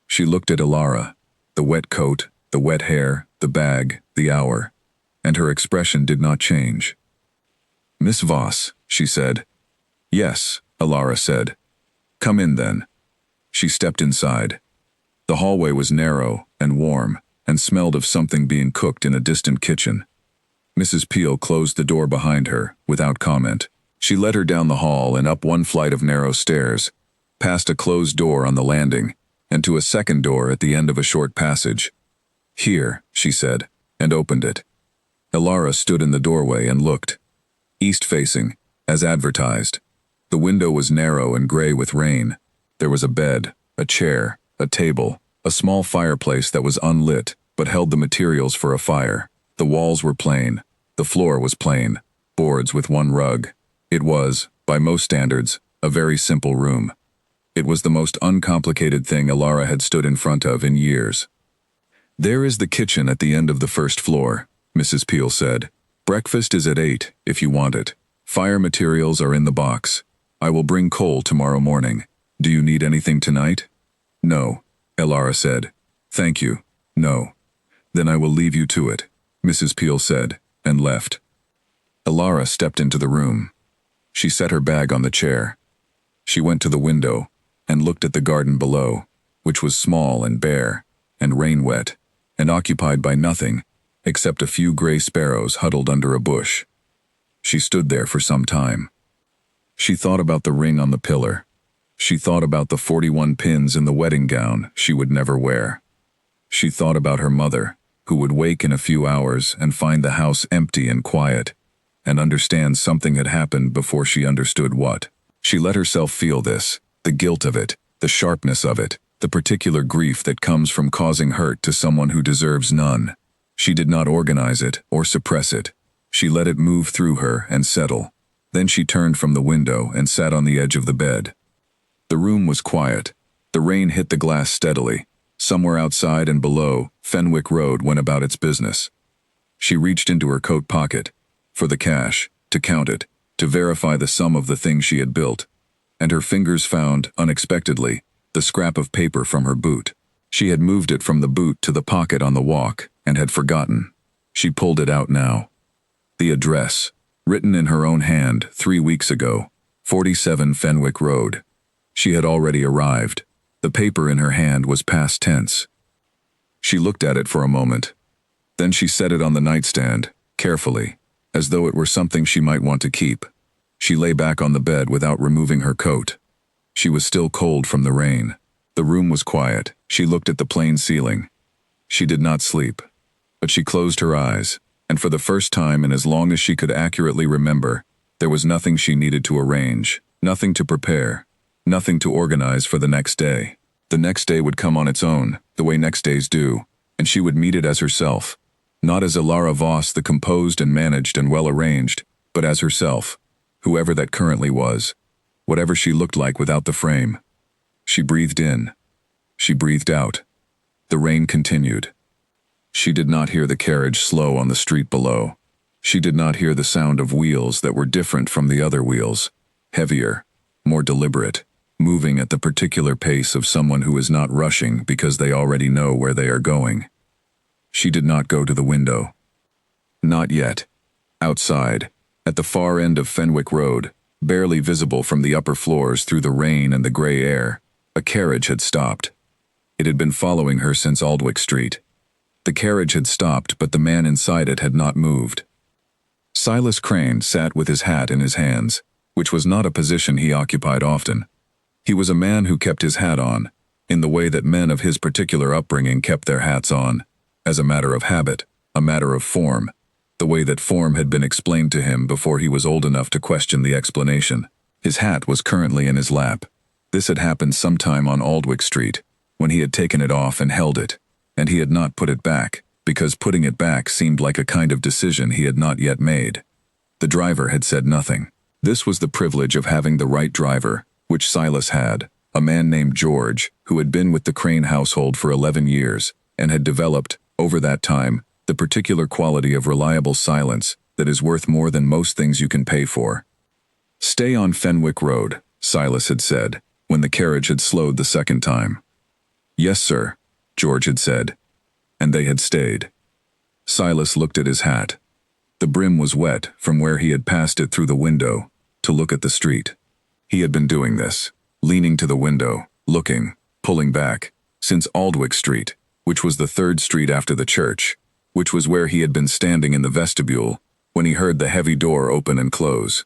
She looked at Alara, the wet coat, the wet hair, the bag, the hour, and her expression did not change. "Miss Voss," she said. "Yes," Alara said. "Come in then." She stepped inside. The hallway was narrow and warm, and smelled of something being cooked in a distant kitchen. Mrs. Peel closed the door behind her, without comment. She led her down the hall and up 1 flight of narrow stairs, past a closed door on the landing, and to a second door at the end of a short passage. "Here," she said, and opened it. Alara stood in the doorway and looked. East-facing, as advertised. The window was narrow and gray with rain. There was a bed, a chair, a table, a small fireplace that was unlit, but held the materials for a fire. The walls were plain. The floor was plain, boards with 1 rug. It was, by most standards, a very simple room. It was the most uncomplicated thing Alara had stood in front of in years. "There is the kitchen at the end of the first floor," Mrs. Peel said. Breakfast is at 8, if you want it. Fire materials are in the box. I will bring coal tomorrow morning. Do you need anything tonight? No, Elara said. Thank you. No. Then I will leave you to it, Mrs. Peel said, and left. Elara stepped into the room. She set her bag on the chair. She went to the window and looked at the garden below, which was small and bare, and rain-wet, and occupied by nothing except a few gray sparrows huddled under a bush. She stood there for some time. She thought about the ring on the pillar. She thought about the 41 pins in the wedding gown she would never wear. She thought about her mother, who would wake in a few hours and find the house empty and quiet, and understand something had happened before she understood what. She let herself feel this, the guilt of it, the sharpness of it, the particular grief that comes from causing hurt to someone who deserves none. She did not organize it or suppress it. She let it move through her and settle. Then she turned from the window and sat on the edge of the bed. The room was quiet. The rain hit the glass steadily. Somewhere outside and below, Fenwick Road went about its business. She reached into her coat pocket for the cash, to count it, to verify the sum of the thing she had built, and her fingers found, unexpectedly, the scrap of paper from her boot. She had moved it from the boot to the pocket on the walk and had forgotten. She pulled it out now. The address, written in her own hand 3 weeks ago, 47 Fenwick Road. She had already arrived. The paper in her hand was past tense. She looked at it for a moment. Then she set it on the nightstand, carefully, as though it were something she might want to keep. She lay back on the bed without removing her coat. She was still cold from the rain. The room was quiet. She looked at the plain ceiling. She did not sleep, but she closed her eyes, and for the first time in as long as she could accurately remember, there was nothing she needed to arrange, nothing to prepare, nothing to organize for the next day. The next day would come on its own, the way next days do, and she would meet it as herself, not as Elara Voss, the composed and managed and well-arranged, but as herself, whoever that currently was, whatever she looked like without the frame. She breathed in. She breathed out. The rain continued. She did not hear the carriage slow on the street below. She did not hear the sound of wheels that were different from the other wheels, heavier, more deliberate, moving at the particular pace of someone who is not rushing because they already know where they are going. She did not go to the window. Not yet. Outside, at the far end of Fenwick Road, barely visible from the upper floors through the rain and the gray air, a carriage had stopped. It had been following her since Aldwych Street. The carriage had stopped, but the man inside it had not moved. Silas Crane sat with his hat in his hands, which was not a position he occupied often. He was a man who kept his hat on, in the way that men of his particular upbringing kept their hats on, as a matter of habit, a matter of form, the way that form had been explained to him before he was old enough to question the explanation. His hat was currently in his lap. This had happened sometime on Aldwych Street, when he had taken it off and held it, and he had not put it back, because putting it back seemed like a kind of decision he had not yet made. The driver had said nothing. This was the privilege of having the right driver, which Silas had, a man named George, who had been with the Crane household for 11 years, and had developed, over that time, the particular quality of reliable silence that is worth more than most things you can pay for. "Stay on Fenwick Road," Silas had said, when the carriage had slowed the second time. "Yes, sir," George had said, and they had stayed. Silas looked at his hat. The brim was wet from where he had passed it through the window to look at the street. He had been doing this, leaning to the window, looking, pulling back, since Aldwych Street, which was the third street after the church, which was where he had been standing in the vestibule when he heard the heavy door open and close.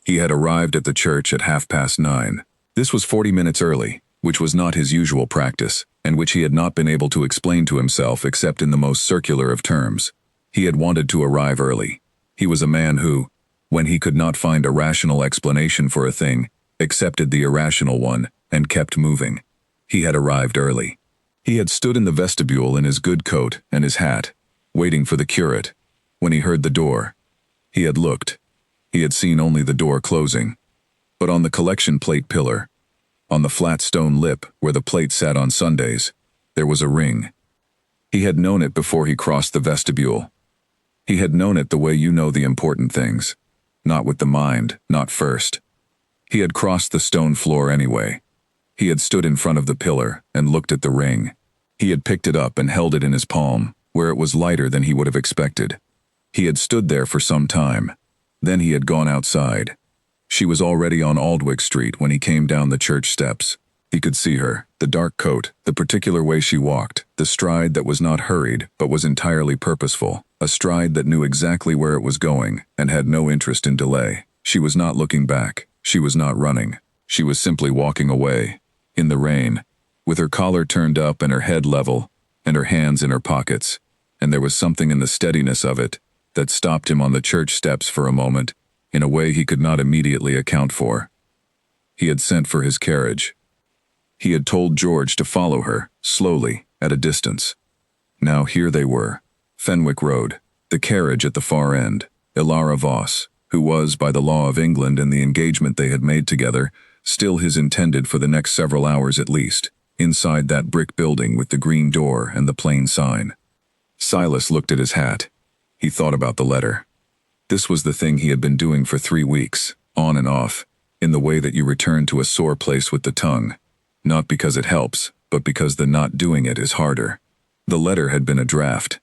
He had arrived at the church at 9:30. This was 40 minutes early, which was not his usual practice, and which he had not been able to explain to himself except in the most circular of terms. He had wanted to arrive early. He was a man who, when he could not find a rational explanation for a thing, accepted the irrational one and kept moving. He had arrived early. He had stood in the vestibule in his good coat and his hat, waiting for the curate, when he heard the door. He had looked. He had seen only the door closing. But on the collection plate pillar, on the flat stone lip where the plate sat on Sundays, there was a ring. He had known it before he crossed the vestibule. He had known it the way you know the important things. Not with the mind, not first. He had crossed the stone floor anyway. He had stood in front of the pillar and looked at the ring. He had picked it up and held it in his palm, where it was lighter than he would have expected. He had stood there for some time. Then he had gone outside. She was already on Aldwych Street when he came down the church steps. He could see her, the dark coat, the particular way she walked, the stride that was not hurried but was entirely purposeful, a stride that knew exactly where it was going and had no interest in delay. She was not looking back. She was not running. She was simply walking away, in the rain, with her collar turned up and her head level, and her hands in her pockets, and there was something in the steadiness of it that stopped him on the church steps for a moment, in a way he could not immediately account for. He had sent for his carriage. He had told George to follow her, slowly, at a distance. Now here they were, Fenwick Road, the carriage at the far end, Ilara Voss, who was, by the law of England and the engagement they had made together, still his intended for the next several hours at least, inside that brick building with the green door and the plain sign. Silas looked at his hat. He thought about the letter. This was the thing he had been doing for 3 weeks, on and off, in the way that you return to a sore place with the tongue. Not because it helps, but because the not doing it is harder. The letter had been a draft.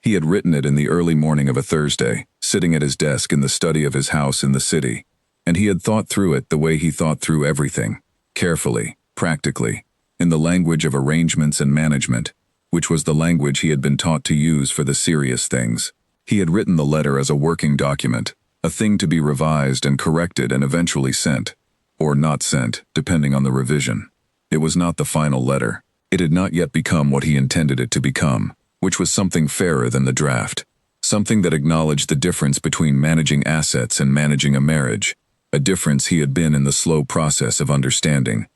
He had written it in the early morning of a Thursday, sitting at his desk in the study of his house in the city, and he had thought through it the way he thought through everything, carefully, practically, in the language of arrangements and management, which was the language he had been taught to use for the serious things. He had written the letter as a working document, a thing to be revised and corrected and eventually sent, or not sent, depending on the revision. It was not the final letter. It had not yet become what he intended it to become, which was something fairer than the draft, something that acknowledged the difference between managing assets and managing a marriage, a difference he had been in the slow process of understanding.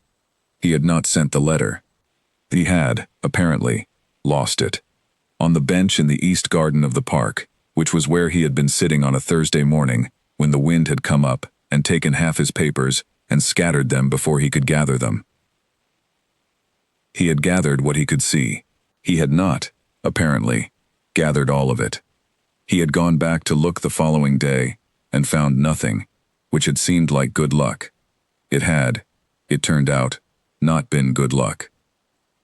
He had not sent the letter. He had, apparently, lost it. On the bench in the east garden of the park, which was where he had been sitting on a Thursday morning, when the wind had come up and taken half his papers and scattered them before he could gather them. He had gathered what he could see. He had not, apparently, gathered all of it. He had gone back to look the following day and found nothing, which had seemed like good luck. It had, it turned out, not been good luck.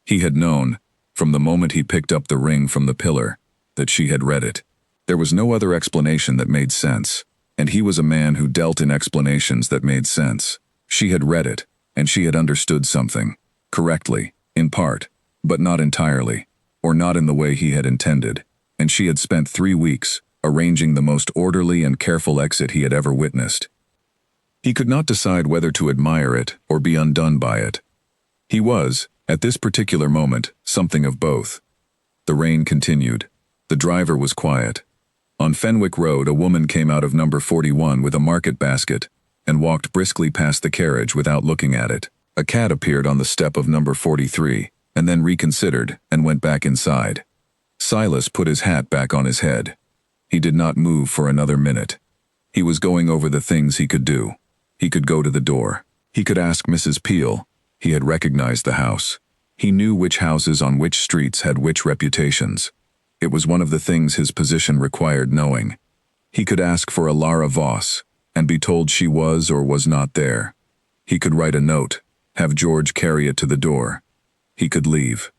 He had known, from the moment he picked up the ring from the pillar, that she had read it. There was no other explanation that made sense, and he was a man who dealt in explanations that made sense. She had read it, and she had understood something, correctly, in part, but not entirely, or not in the way he had intended, and she had spent 3 weeks arranging the most orderly and careful exit he had ever witnessed. He could not decide whether to admire it or be undone by it. He was, at this particular moment, something of both. The rain continued. The driver was quiet. On Fenwick Road, a woman came out of number 41 with a market basket and walked briskly past the carriage without looking at it. A cat appeared on the step of number 43 and then reconsidered and went back inside. Silas put his hat back on his head. He did not move for another minute. He was going over the things he could do. He could go to the door. He could ask Mrs. Peel. He had recognized the house. He knew which houses on which streets had which reputations. It was one of the things his position required knowing. He could ask for Ilara Voss and be told she was or was not there. He could write a note, have George carry it to the door. He could leave.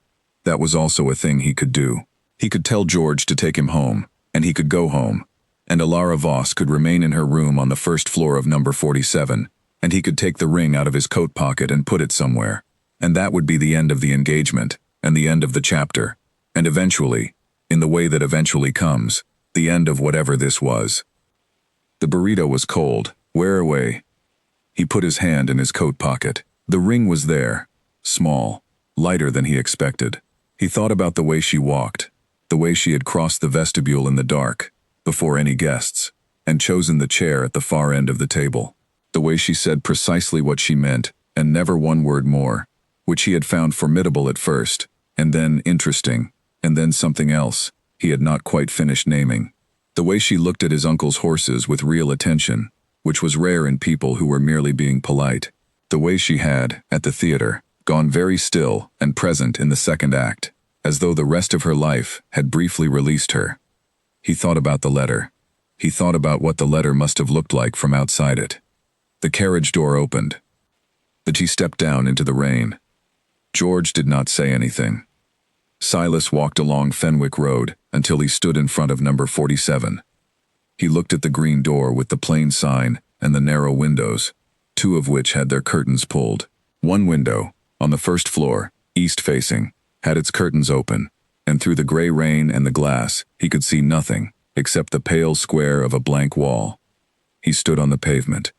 That was also a thing he could do. He could tell George to take him home, and he could go home, and Ilara Voss could remain in her room on the first floor of number 47, and he could take the ring out of his coat pocket and put it somewhere, and that would be the end of the engagement, and the end of the chapter, and eventually, in the way that eventually comes, the end of whatever this was. The burrito was cold. Where away? He put his hand in his coat pocket. The ring was there, small, lighter than he expected. He thought about the way she walked, the way she had crossed the vestibule in the dark, before any guests, and chosen the chair at the far end of the table. The way she said precisely what she meant, and never one word more, which he had found formidable at first, and then interesting, and then something else he had not quite finished naming. The way she looked at his uncle's horses with real attention, which was rare in people who were merely being polite. The way she had, at the theater, gone very still and present in the second act, as though the rest of her life had briefly released her. He thought about the letter. He thought about what the letter must have looked like from outside it. The carriage door opened. The T stepped down into the rain. George did not say anything. Silas walked along Fenwick Road until he stood in front of number 47. He looked at the green door with the plain sign and the narrow windows, two of which had their curtains pulled. One window, on the first floor, east-facing, had its curtains open, and through the gray rain and the glass, he could see nothing except the pale square of a blank wall. He stood on the pavement.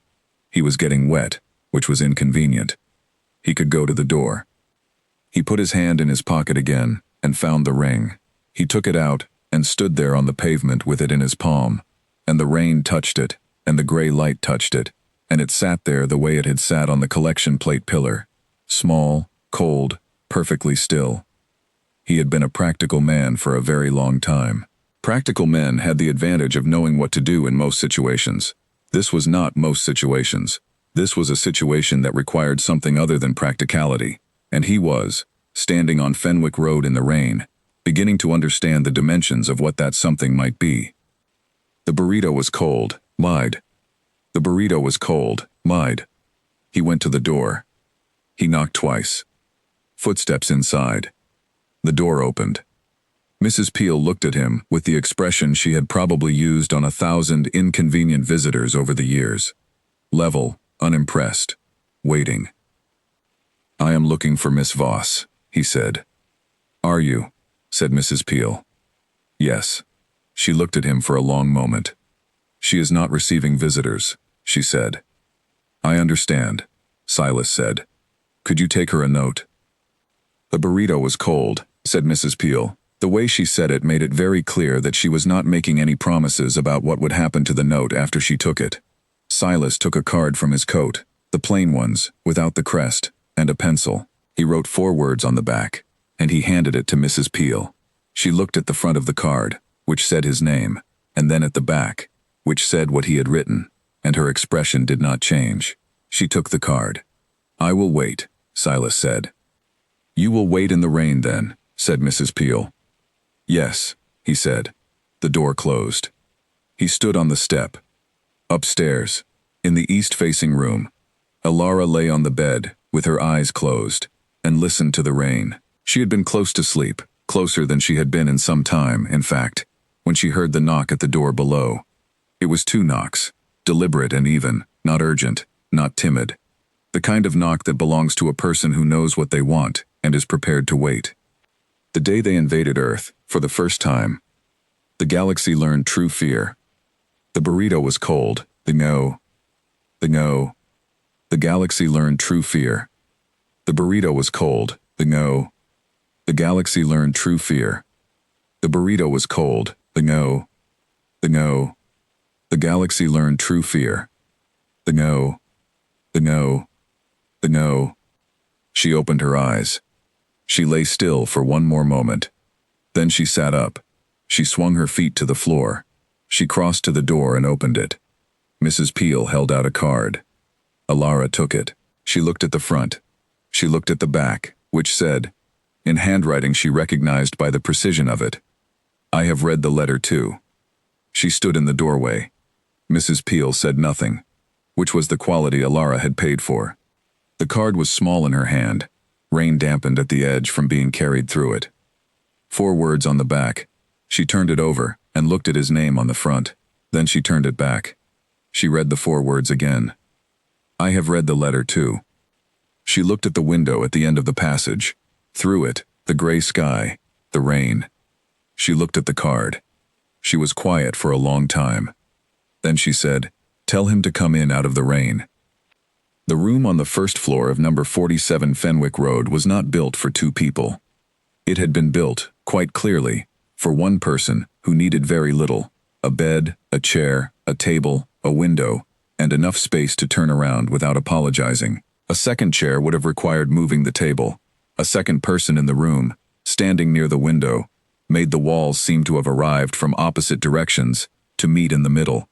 He was getting wet, which was inconvenient. He could go to the door. He put his hand in his pocket again and found the ring. He took it out and stood there on the pavement with it in his palm, and the rain touched it, and the gray light touched it, and it sat there the way it had sat on the collection plate pillar, small, cold, perfectly still. He had been a practical man for a very long time. Practical men had the advantage of knowing what to do in most situations. This was not most situations. This was a situation that required something other than practicality, and he was, standing on Fenwick Road in the rain, beginning to understand the dimensions of what that something might be. The burrito was cold, lied. The burrito was cold, lied. He went to the door. He knocked twice. Footsteps inside. The door opened. Mrs. Peel looked at him with the expression she had probably used on 1,000 inconvenient visitors over the years. Level, unimpressed, waiting. "I am looking for Miss Voss," he said. "Are you?" said Mrs. Peel. "Yes." She looked at him for a long moment. "She is not receiving visitors," she said. "I understand," Silas said. "Could you take her a note?" "The burrito was cold," said Mrs. Peel. The way she said it made it very clear that she was not making any promises about what would happen to the note after she took it. Silas took a card from his coat, the plain ones, without the crest, and a pencil. He wrote 4 words on the back, and he handed it to Mrs. Peel. She looked at the front of the card, which said his name, and then at the back, which said what he had written, and her expression did not change. She took the card. "I will wait," Silas said. "You will wait in the rain then," said Mrs. Peel. "Yes," he said. The door closed. He stood on the step. Upstairs, in the east-facing room, Elara lay on the bed, with her eyes closed, and listened to the rain. She had been close to sleep, closer than she had been in some time, in fact, when she heard the knock at the door below. It was 2 knocks, deliberate and even, not urgent, not timid. The kind of knock that belongs to a person who knows what they want and is prepared to wait. The day they invaded Earth, for the first time, the galaxy learned true fear. The burrito was cold, the galaxy learned true fear. The burrito was cold, the galaxy learned true fear. The burrito was cold, the galaxy learned true fear. She opened her eyes. She lay still for one more moment. Then she sat up. She swung her feet to the floor. She crossed to the door and opened it. Mrs. Peel held out a card. Elara took it. She looked at the front. She looked at the back, which said, in handwriting she recognized by the precision of it, "I have read the letter too." She stood in the doorway. Mrs. Peel said nothing, which was the quality Elara had paid for. The card was small in her hand, rain dampened at the edge from being carried through it. 4 words on the back. She turned it over and looked at his name on the front. Then she turned it back. She read the 4 words again. "I have read the letter too." She looked at the window at the end of the passage. Through it, the gray sky, the rain. She looked at the card. She was quiet for a long time. Then she said, "Tell him to come in out of the rain." The room on the first floor of number 47 Fenwick Road was not built for 2 people. It had been built, quite clearly, for one person who needed very little: a bed, a chair, a table, a window, and enough space to turn around without apologizing. A second chair would have required moving the table. A second person in the room, standing near the window, made the walls seem to have arrived from opposite directions to meet in the middle.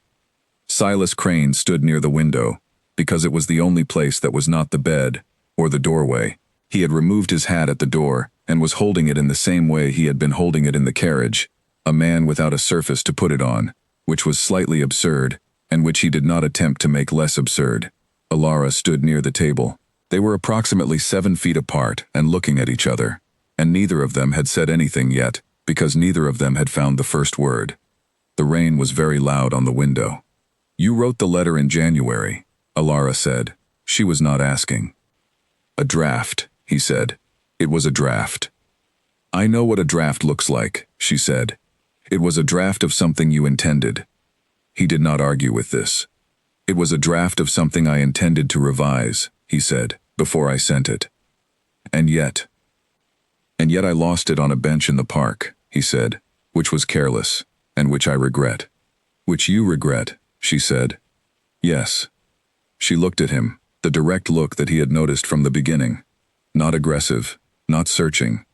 Silas Crane stood near the window, because it was the only place that was not the bed or the doorway. He had removed his hat at the door and was holding it in the same way he had been holding it in the carriage, a man without a surface to put it on, which was slightly absurd, and which he did not attempt to make less absurd. Alara stood near the table. They were approximately 7 feet apart and looking at each other, and neither of them had said anything yet, because neither of them had found the first word. The rain was very loud on the window. "You wrote the letter in January," Alara said. She was not asking. "A draft," he said. "It was a draft." "I know what a draft looks like," she said. "It was a draft of something you intended." He did not argue with this. "It was a draft of something I intended to revise," he said, "before I sent it. And yet I lost it on a bench in the park," he said, "which was careless, and which I regret." "Which you regret," she said. "Yes." She looked at him, the direct look that he had noticed from the beginning. Not aggressive, not searching,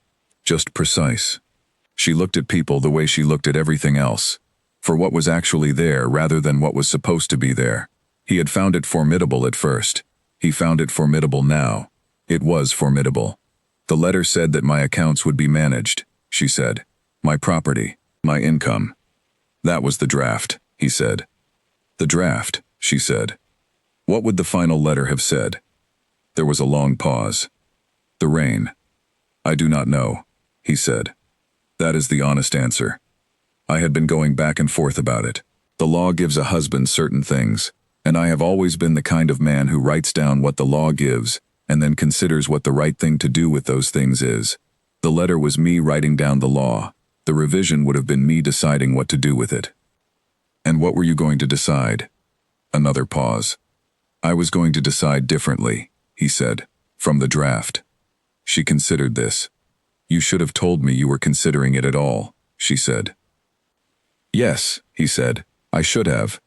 just precise. She looked at people the way she looked at everything else, for what was actually there rather than what was supposed to be there. He had found it formidable at first. He found it formidable now. It was formidable. "The letter said that my accounts would be managed," she said. "My property, my income." "That was the draft," he said. "The draft," she said. "What would the final letter have said?" There was a long pause. "The rain." "I do not know," he said. "That is the honest answer. I had been going back and forth about it. The law gives a husband certain things, and I have always been the kind of man who writes down what the law gives, and then considers what the right thing to do with those things is. The letter was me writing down the law. The revision would have been me deciding what to do with it." "And what were you going to decide?" Another pause. "I was going to decide differently," he said, "from the draft." She considered this. "You should have told me you were considering it at all," she said. "Yes," he said, "I should have.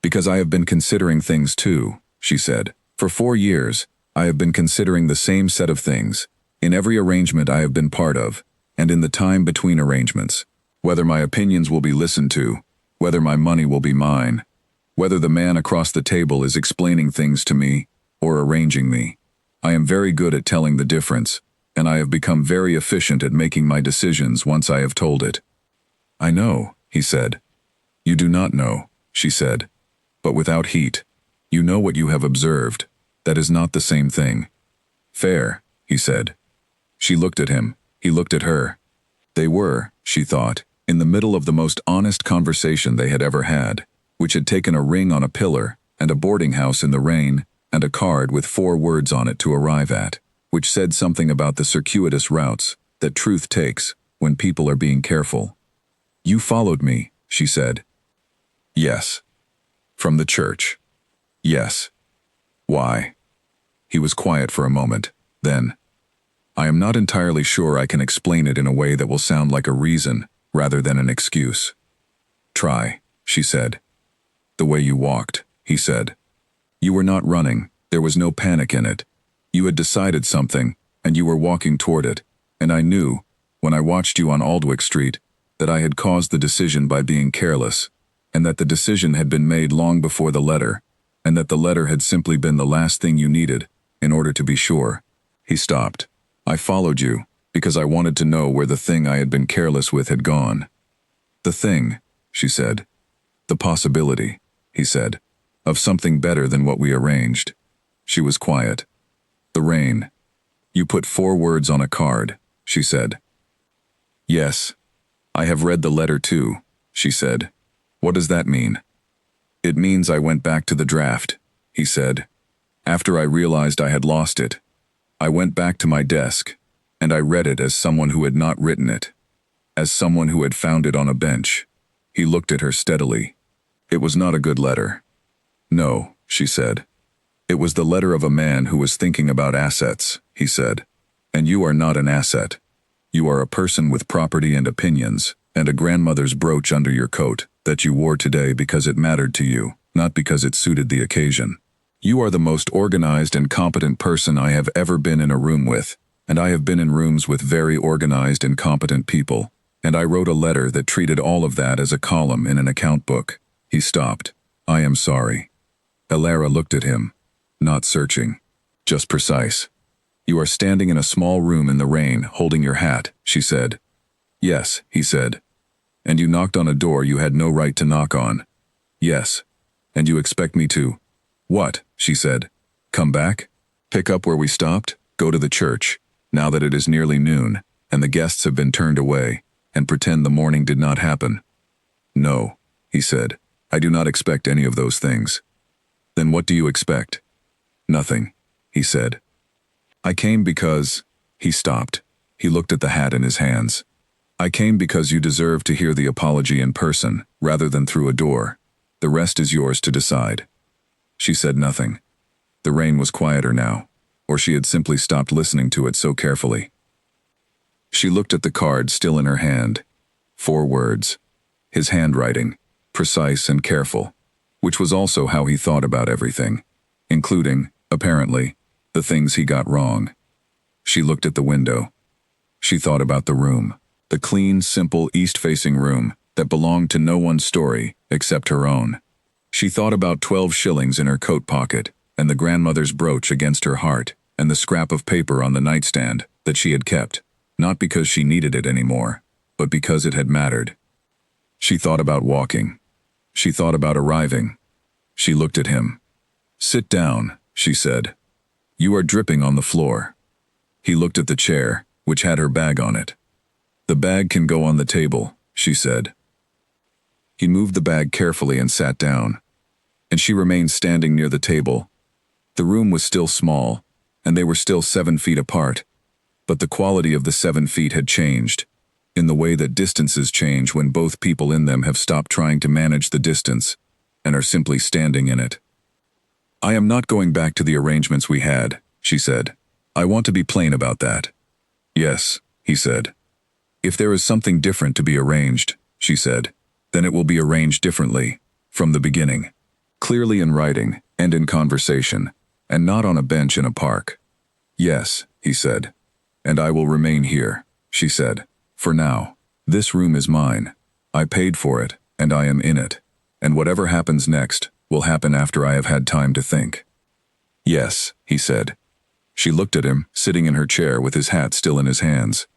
Because I have been considering things too," she said. "For 4 years, I have been considering the same set of things, in every arrangement I have been part of, and in the time between arrangements. Whether my opinions will be listened to, whether my money will be mine, whether the man across the table is explaining things to me or arranging me. I am very good at telling the difference, and I have become very efficient at making my decisions once I have told it." "I know," he said. "You do not know," she said. "But without heat. You know what you have observed. That is not the same thing." "Fair," he said. She looked at him. He looked at her. They were, she thought, in the middle of the most honest conversation they had ever had, which had taken a ring on a pillar, and a boarding house in the rain, and a card with 4 words on it to arrive at, which said something about the circuitous routes that truth takes when people are being careful. "You followed me," she said. "Yes." "From the church?" "Yes." "Why?" He was quiet for a moment. Then, "I am not entirely sure I can explain it in a way that will sound like a reason rather than an excuse." "Try," she said. "The way you walked," he said. "You were not running. There was no panic in it. You had decided something, and you were walking toward it, and I knew, when I watched you on Aldwych Street, that I had caused the decision by being careless, and that the decision had been made long before the letter, and that the letter had simply been the last thing you needed, in order to be sure." He stopped. "I followed you, because I wanted to know where the thing I had been careless with had gone." "The thing," she said. "The possibility," he said, "of something better than what we arranged." She was quiet. "The rain. You put 4 words on a card," she said. "Yes. I have read the letter too," she said. "What does that mean?" "It means I went back to the draft," he said. "After I realized I had lost it, I went back to my desk, and I read it as someone who had not written it, as someone who had found it on a bench." He looked at her steadily. "It was not a good letter." "No," she said. "It was the letter of a man who was thinking about assets," he said. "And you are not an asset. You are a person with property and opinions, and a grandmother's brooch under your coat that you wore today because it mattered to you, not because it suited the occasion. You are the most organized and competent person I have ever been in a room with, and I have been in rooms with very organized and competent people, and I wrote a letter that treated all of that as a column in an account book." He stopped. "I am sorry." Alara looked at him, not searching, just precise. "You are standing in a small room in the rain, holding your hat," she said. "Yes," he said. And you knocked on a door you had no right to knock on. Yes. And you expect me to? What? She said. Come back? Pick up where we stopped? Go to the church, now that it is nearly noon, and the guests have been turned away, and pretend the morning did not happen? No, he said. I do not expect any of those things. Then what do you expect? Nothing, he said. I came because... He stopped. He looked at the hat in his hands. I came because you deserve to hear the apology in person, rather than through a door. The rest is yours to decide. She said nothing. The rain was quieter now, or she had simply stopped listening to it so carefully. She looked at the card still in her hand. 4 words. His handwriting, precise and careful, which was also how he thought about everything, including, apparently, the things he got wrong. She looked at the window. She thought about the room, the clean, simple, east-facing room that belonged to no one's story except her own. She thought about 12 shillings in her coat pocket, and the grandmother's brooch against her heart, and the scrap of paper on the nightstand that she had kept, not because she needed it anymore, but because it had mattered. She thought about walking. She thought about arriving. She looked at him. Sit down, she said. You are dripping on the floor. He looked at the chair, which had her bag on it. The bag can go on the table, she said. He moved the bag carefully and sat down, and she remained standing near the table. The room was still small, and they were still 7 feet apart, but the quality of the 7 feet had changed, in the way that distances change when both people in them have stopped trying to manage the distance and are simply standing in it. I am not going back to the arrangements we had, she said. I want to be plain about that. Yes, he said. If there is something different to be arranged, she said, then it will be arranged differently, from the beginning, clearly in writing and in conversation, and not on a bench in a park. Yes, he said. And I will remain here, she said. For now, this room is mine. I paid for it, and I am in it. And whatever happens next will happen after I have had time to think. Yes, he said. She looked at him, sitting in her chair with his hat still in his hands.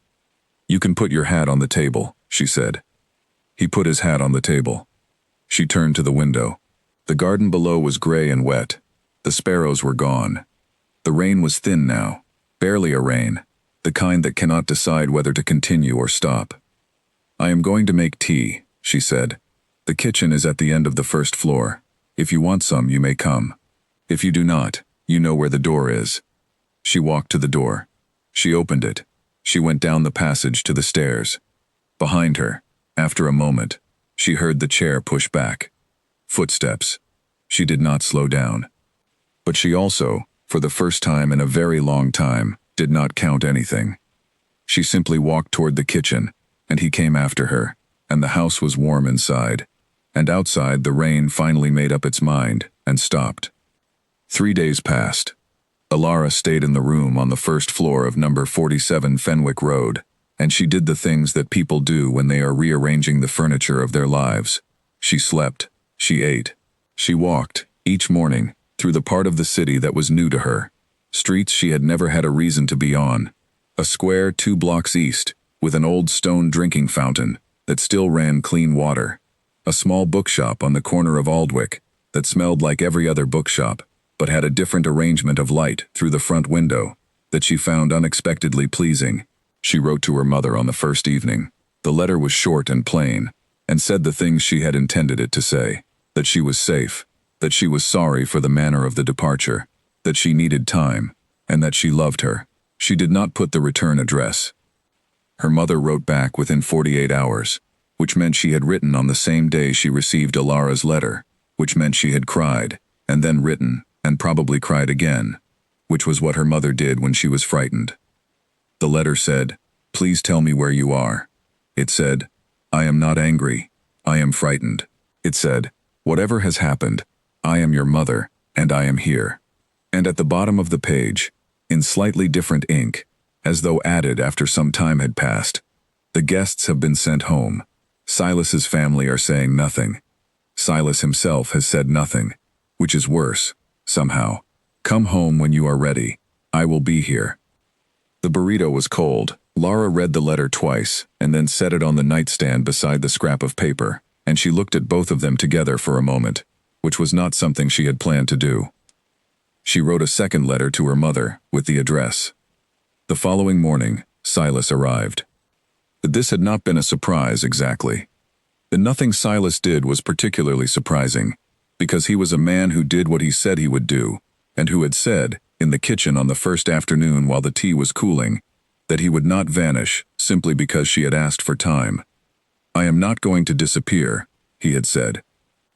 You can put your hat on the table, she said. He put his hat on the table. She turned to the window. The garden below was gray and wet. The sparrows were gone. The rain was thin now, barely a rain, the kind that cannot decide whether to continue or stop. I am going to make tea, she said. The kitchen is at the end of the first floor. If you want some, you may come. If you do not, you know where the door is. She walked to the door. She opened it. She went down the passage to the stairs. Behind her, after a moment, she heard the chair push back. Footsteps. She did not slow down. But she also, for the first time in a very long time, did not count anything. She simply walked toward the kitchen, and he came after her, and the house was warm inside. And outside the rain finally made up its mind and stopped. 3 days passed. Alara stayed in the room on the first floor of number 47 Fenwick Road, and she did the things that people do when they are rearranging the furniture of their lives. She slept, she ate, she walked, each morning, through the part of the city that was new to her, streets she had never had a reason to be on, a square 2 blocks east, with an old stone drinking fountain that still ran clean water, a small bookshop on the corner of Aldwych that smelled like every other bookshop, but had a different arrangement of light through the front window that she found unexpectedly pleasing. She wrote to her mother on the first evening. The letter was short and plain, and said the things she had intended it to say, that she was safe, that she was sorry for the manner of the departure, that she needed time, and that she loved her. She did not put the return address. Her mother wrote back within 48 hours, which meant she had written on the same day she received Alara's letter, which meant she had cried, and then written, and probably cried again, which was what her mother did when she was frightened. The letter said, "Please tell me where you are." It said, "I am not angry. I am frightened." It said, "Whatever has happened, I am your mother, and I am here." And at the bottom of the page, in slightly different ink, as though added after some time had passed, "The guests have been sent home. Silas's family are saying nothing. Silas himself has said nothing, which is worse, somehow. Come home when you are ready. I will be here." The burrito was cold, Lara read the letter twice, and then set it on the nightstand beside the scrap of paper, and she looked at both of them together for a moment, which was not something she had planned to do. She wrote a second letter to her mother, with the address. The following morning, Silas arrived. This had not been a surprise exactly. Nothing Silas did was particularly surprising, because he was a man who did what he said he would do, and who had said, in the kitchen on the first afternoon while the tea was cooling, that he would not vanish simply because she had asked for time. "I am not going to disappear," he had said.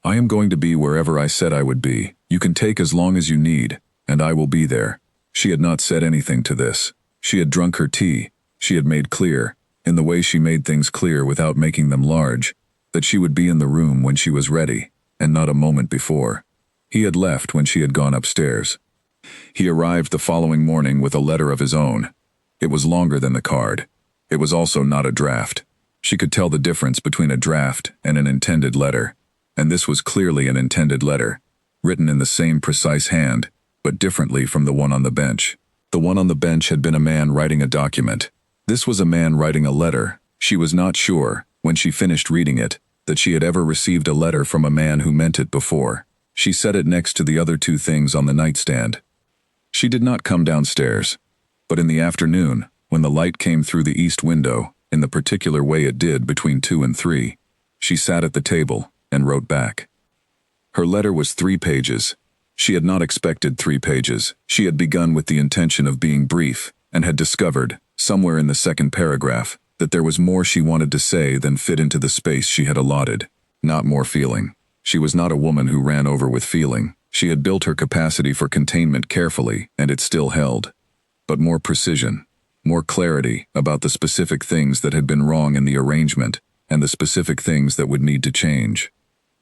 "I am going to be wherever I said I would be. You can take as long as you need, and I will be there." She had not said anything to this. She had drunk her tea. She had made clear, in the way she made things clear without making them large, that she would be in the room when she was ready, and not a moment before. He had left when she had gone upstairs. He arrived the following morning with a letter of his own. It was longer than the card. It was also not a draft. She could tell the difference between a draft and an intended letter, and this was clearly an intended letter, written in the same precise hand, but differently from the one on the bench. The one on the bench had been a man writing a document. This was a man writing a letter. She was not sure, when she finished reading it, that she had ever received a letter from a man who meant it before. She set it next to the other two things on the nightstand. She did not come downstairs, but in the afternoon, when the light came through the east window, in the particular way it did between 2 and 3, she sat at the table and wrote back. Her letter was 3 pages. She had not expected 3 pages. She had begun with the intention of being brief, and had discovered, somewhere in the second paragraph, that there was more she wanted to say than fit into the space she had allotted. Not more feeling. She was not a woman who ran over with feeling. She had built her capacity for containment carefully, and it still held. But more precision, more clarity about the specific things that had been wrong in the arrangement, and the specific things that would need to change.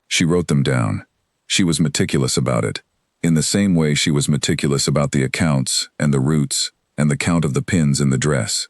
She wrote them down. She was meticulous about it, in the same way she was meticulous about the accounts, and the routes, and the count of the pins in the dress.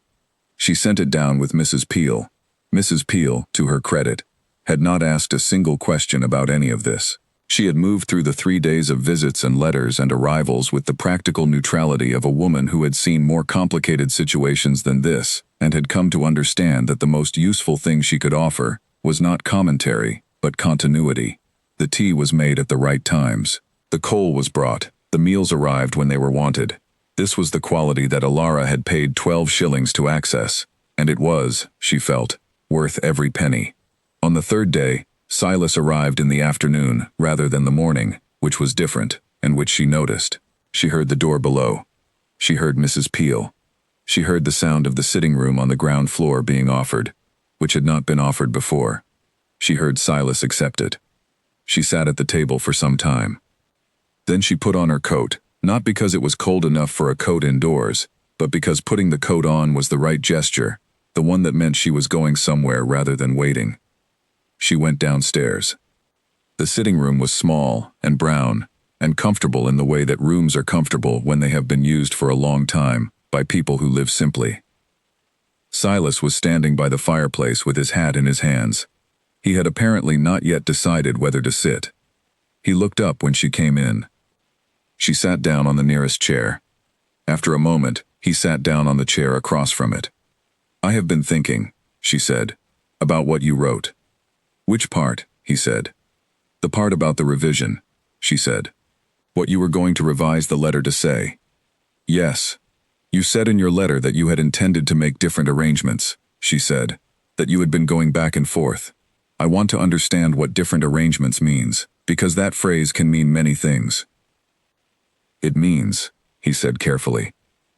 She sent it down with Mrs. Peel. Mrs. Peel, to her credit, had not asked a single question about any of this. She had moved through the 3 days of visits and letters and arrivals with the practical neutrality of a woman who had seen more complicated situations than this, and had come to understand that the most useful thing she could offer was not commentary, but continuity. The tea was made at the right times. The coal was brought. The meals arrived when they were wanted. This was the quality that Alara had paid 12 shillings to access, and it was, she felt, worth every penny. On the third day, Silas arrived in the afternoon rather than the morning, which was different, and which she noticed. She heard the door below. She heard Mrs. Peel. She heard the sound of the sitting room on the ground floor being offered, which had not been offered before. She heard Silas accept it. She sat at the table for some time. Then she put on her coat, not because it was cold enough for a coat indoors, but because putting the coat on was the right gesture, the one that meant she was going somewhere rather than waiting. She went downstairs. The sitting room was small and brown and comfortable in the way that rooms are comfortable when they have been used for a long time by people who live simply. Silas was standing by the fireplace with his hat in his hands. He had apparently not yet decided whether to sit. He looked up when she came in. She sat down on the nearest chair. After a moment, he sat down on the chair across from it. "I have been thinking," she said, "about what you wrote." "Which part?" he said. "The part about the revision," she said. "What you were going to revise the letter to say." "Yes. You said in your letter that you had intended to make different arrangements," she said, "that you had been going back and forth. I want to understand what different arrangements means, because that phrase can mean many things." "It means," he said carefully,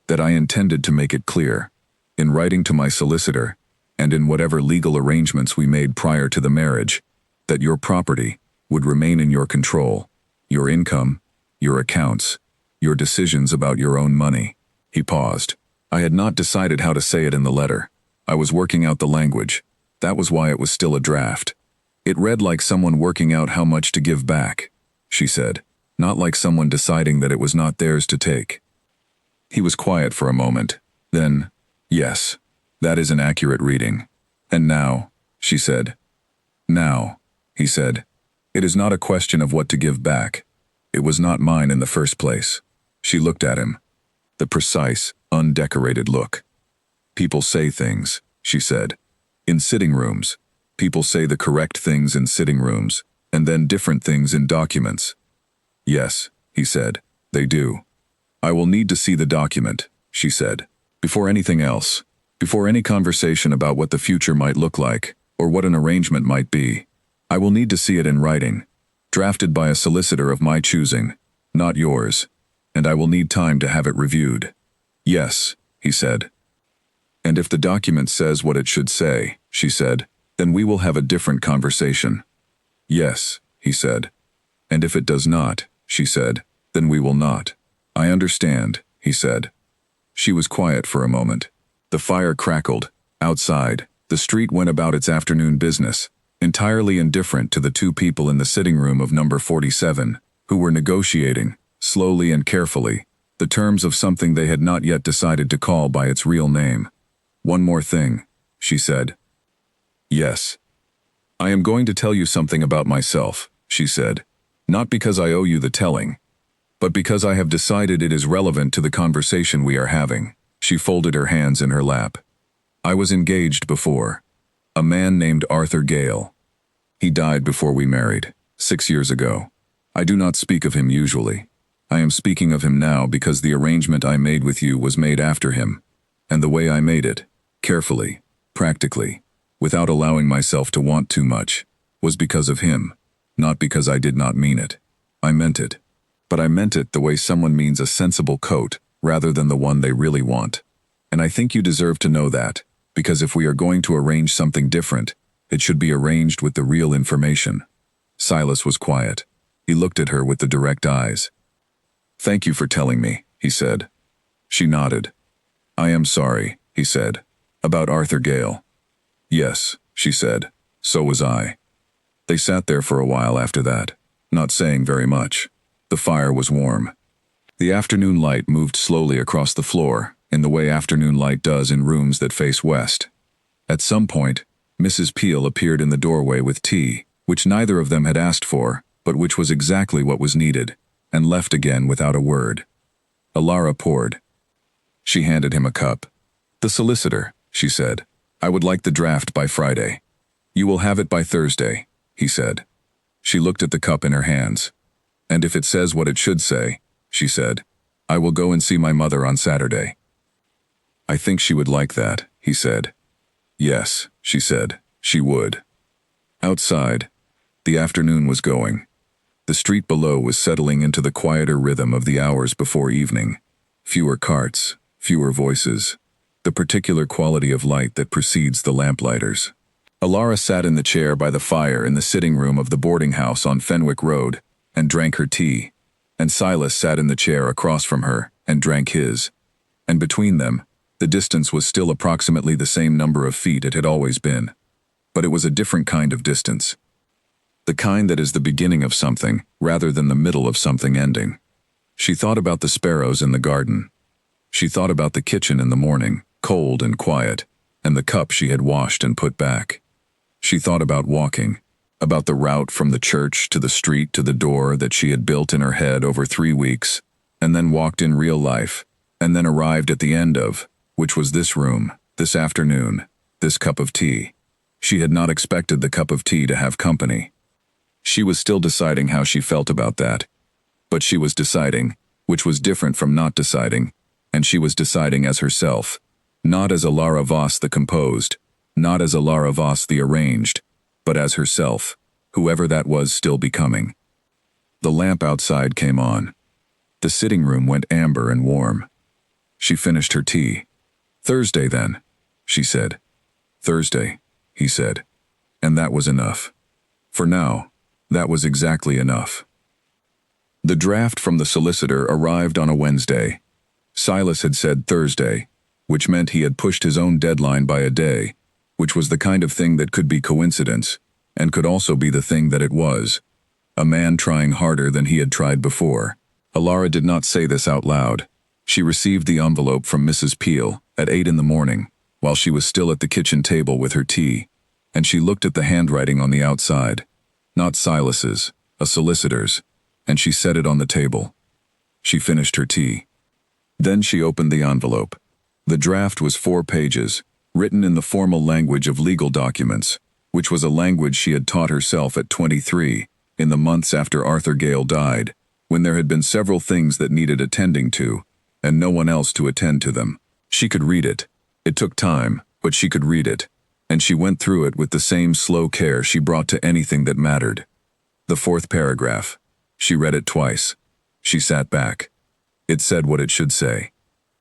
"that I intended to make it clear, in writing to my solicitor, and in whatever legal arrangements we made prior to the marriage, that your property would remain in your control, your income, your accounts, your decisions about your own money." He paused. I had not decided how to say it in the letter. I was working out the language. That was why it was still a draft. It read like someone working out how much to give back, she said, not like someone deciding that it was not theirs to take. He was quiet for a moment. Then, "Yes, that is an accurate reading. And now," she said. "Now," he said, "it is not a question of what to give back. It was not mine in the first place." She looked at him. The precise, undecorated look. People say things, she said. In sitting rooms. People say the correct things in sitting rooms, and then different things in documents. Yes, he said, they do. I will need to see the document, she said. Before anything else. Before any conversation about what the future might look like, or what an arrangement might be. I will need to see it in writing. Drafted by a solicitor of my choosing, not yours. And I will need time to have it reviewed. Yes, he said. And if the document says what it should say, she said, then we will have a different conversation. Yes, he said. And if it does not, she said, then we will not. I understand, he said. She was quiet for a moment. The fire crackled. Outside, the street went about its afternoon business, entirely indifferent to the two people in the sitting room of number 47, who were negotiating, slowly and carefully, the terms of something they had not yet decided to call by its real name. One more thing, she said. Yes. I am going to tell you something about myself, she said, not because I owe you the telling, but because I have decided it is relevant to the conversation we are having. She folded her hands in her lap. I was engaged before. A man named Arthur Gale. He died before we married, 6 years ago. I do not speak of him usually. I am speaking of him now because the arrangement I made with you was made after him, and the way I made it, carefully, practically, without allowing myself to want too much, was because of him, not because I did not mean it. I meant it. But I meant it the way someone means a sensible coat, rather than the one they really want. And I think you deserve to know that, because if we are going to arrange something different, it should be arranged with the real information. Silas was quiet. He looked at her with the direct eyes. Thank you for telling me, he said. She nodded. I am sorry, he said. About Arthur Gale. Yes, she said. So was I. They sat there for a while after that, not saying very much. The fire was warm. The afternoon light moved slowly across the floor, in the way afternoon light does in rooms that face west. At some point, Mrs. Peel appeared in the doorway with tea, which neither of them had asked for, but which was exactly what was needed, and left again without a word. Alara poured. She handed him a cup. The solicitor, she said. I would like the draft by Friday. You will have it by Thursday, he said. She looked at the cup in her hands. And if it says what it should say, she said, I will go and see my mother on Saturday. I think she would like that, he said. Yes, she said, she would. Outside, the afternoon was going. The street below was settling into the quieter rhythm of the hours before evening. Fewer carts, fewer voices, the particular quality of light that precedes the lamplighters. Alara sat in the chair by the fire in the sitting room of the boarding house on Fenwick Road and drank her tea, and Silas sat in the chair across from her and drank his. And between them, the distance was still approximately the same number of feet it had always been. But it was a different kind of distance. The kind that is the beginning of something, rather than the middle of something ending. She thought about the sparrows in the garden. She thought about the kitchen in the morning, cold and quiet, and the cup she had washed and put back. She thought about walking, about the route from the church to the street to the door that she had built in her head over 3 weeks, and then walked in real life, and then arrived at the end of, which was this room, this afternoon, this cup of tea. She had not expected the cup of tea to have company. She was still deciding how she felt about that. But she was deciding, which was different from not deciding, and she was deciding as herself, not as Alara Voss the composed, not as Alara Voss the arranged, but as herself, whoever that was still becoming. The lamp outside came on. The sitting room went amber and warm. She finished her tea. Thursday then, she said. Thursday, he said. And that was enough. For now, that was exactly enough. The draft from the solicitor arrived on a Wednesday. Silas had said Thursday, which meant he had pushed his own deadline by a day, which was the kind of thing that could be coincidence, and could also be the thing that it was. A man trying harder than he had tried before. Alara did not say this out loud. She received the envelope from Mrs. Peel at 8 in the morning, while she was still at the kitchen table with her tea, and she looked at the handwriting on the outside. Not Silas's, a solicitor's, and she set it on the table. She finished her tea. Then she opened the envelope. The draft was 4 pages, written in the formal language of legal documents, which was a language she had taught herself at 23, in the months after Arthur Gale died, when there had been several things that needed attending to, and no one else to attend to them. She could read it. It took time, but she could read it, and she went through it with the same slow care she brought to anything that mattered. The 4th paragraph. She read it twice. She sat back. It said what it should say.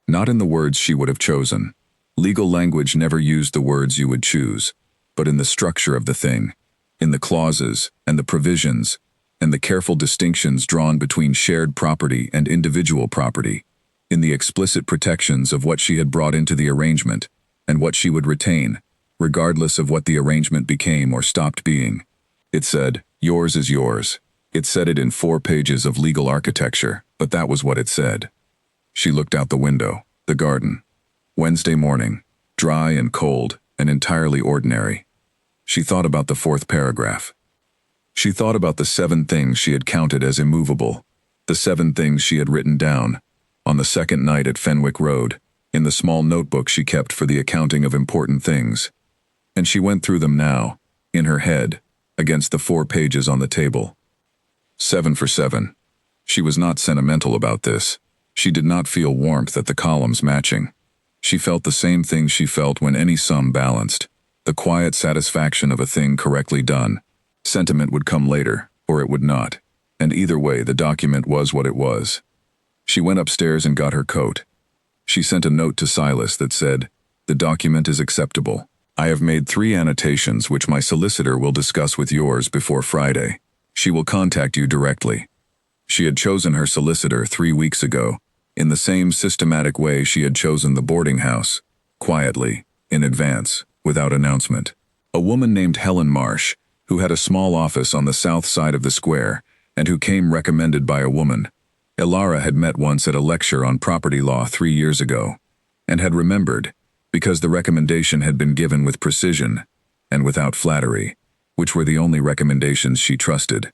Not in the words she would have chosen. Legal language never used the words you would choose, but in the structure of the thing, in the clauses and the provisions, and the careful distinctions drawn between shared property and individual property, in the explicit protections of what she had brought into the arrangement, and what she would retain, regardless of what the arrangement became or stopped being. It said, yours is yours. It said it in 4 pages of legal architecture, but that was what it said. She looked out the window, the garden. Wednesday morning, dry and cold and entirely ordinary. She thought about the 4th paragraph. She thought about the 7 things she had counted as immovable, the 7 things she had written down, on the second night at Fenwick Road, in the small notebook she kept for the accounting of important things. And she went through them now, in her head, against the 4 pages on the table. 7 for 7. She was not sentimental about this. She did not feel warmth at the columns matching. She felt the same thing she felt when any sum balanced, the quiet satisfaction of a thing correctly done. Sentiment would come later, or it would not, and either way the document was what it was. She went upstairs and got her coat. She sent a note to Silas that said, "The document is acceptable. I have made 3 annotations which my solicitor will discuss with yours before Friday. She will contact you directly." She had chosen her solicitor 3 weeks ago, in the same systematic way she had chosen the boarding house, quietly, in advance, without announcement. A woman named Helen Marsh, who had a small office on the south side of the square, and who came recommended by a woman. Elara had met once at a lecture on property law 3 years ago, and had remembered, because the recommendation had been given with precision, and without flattery, which were the only recommendations she trusted.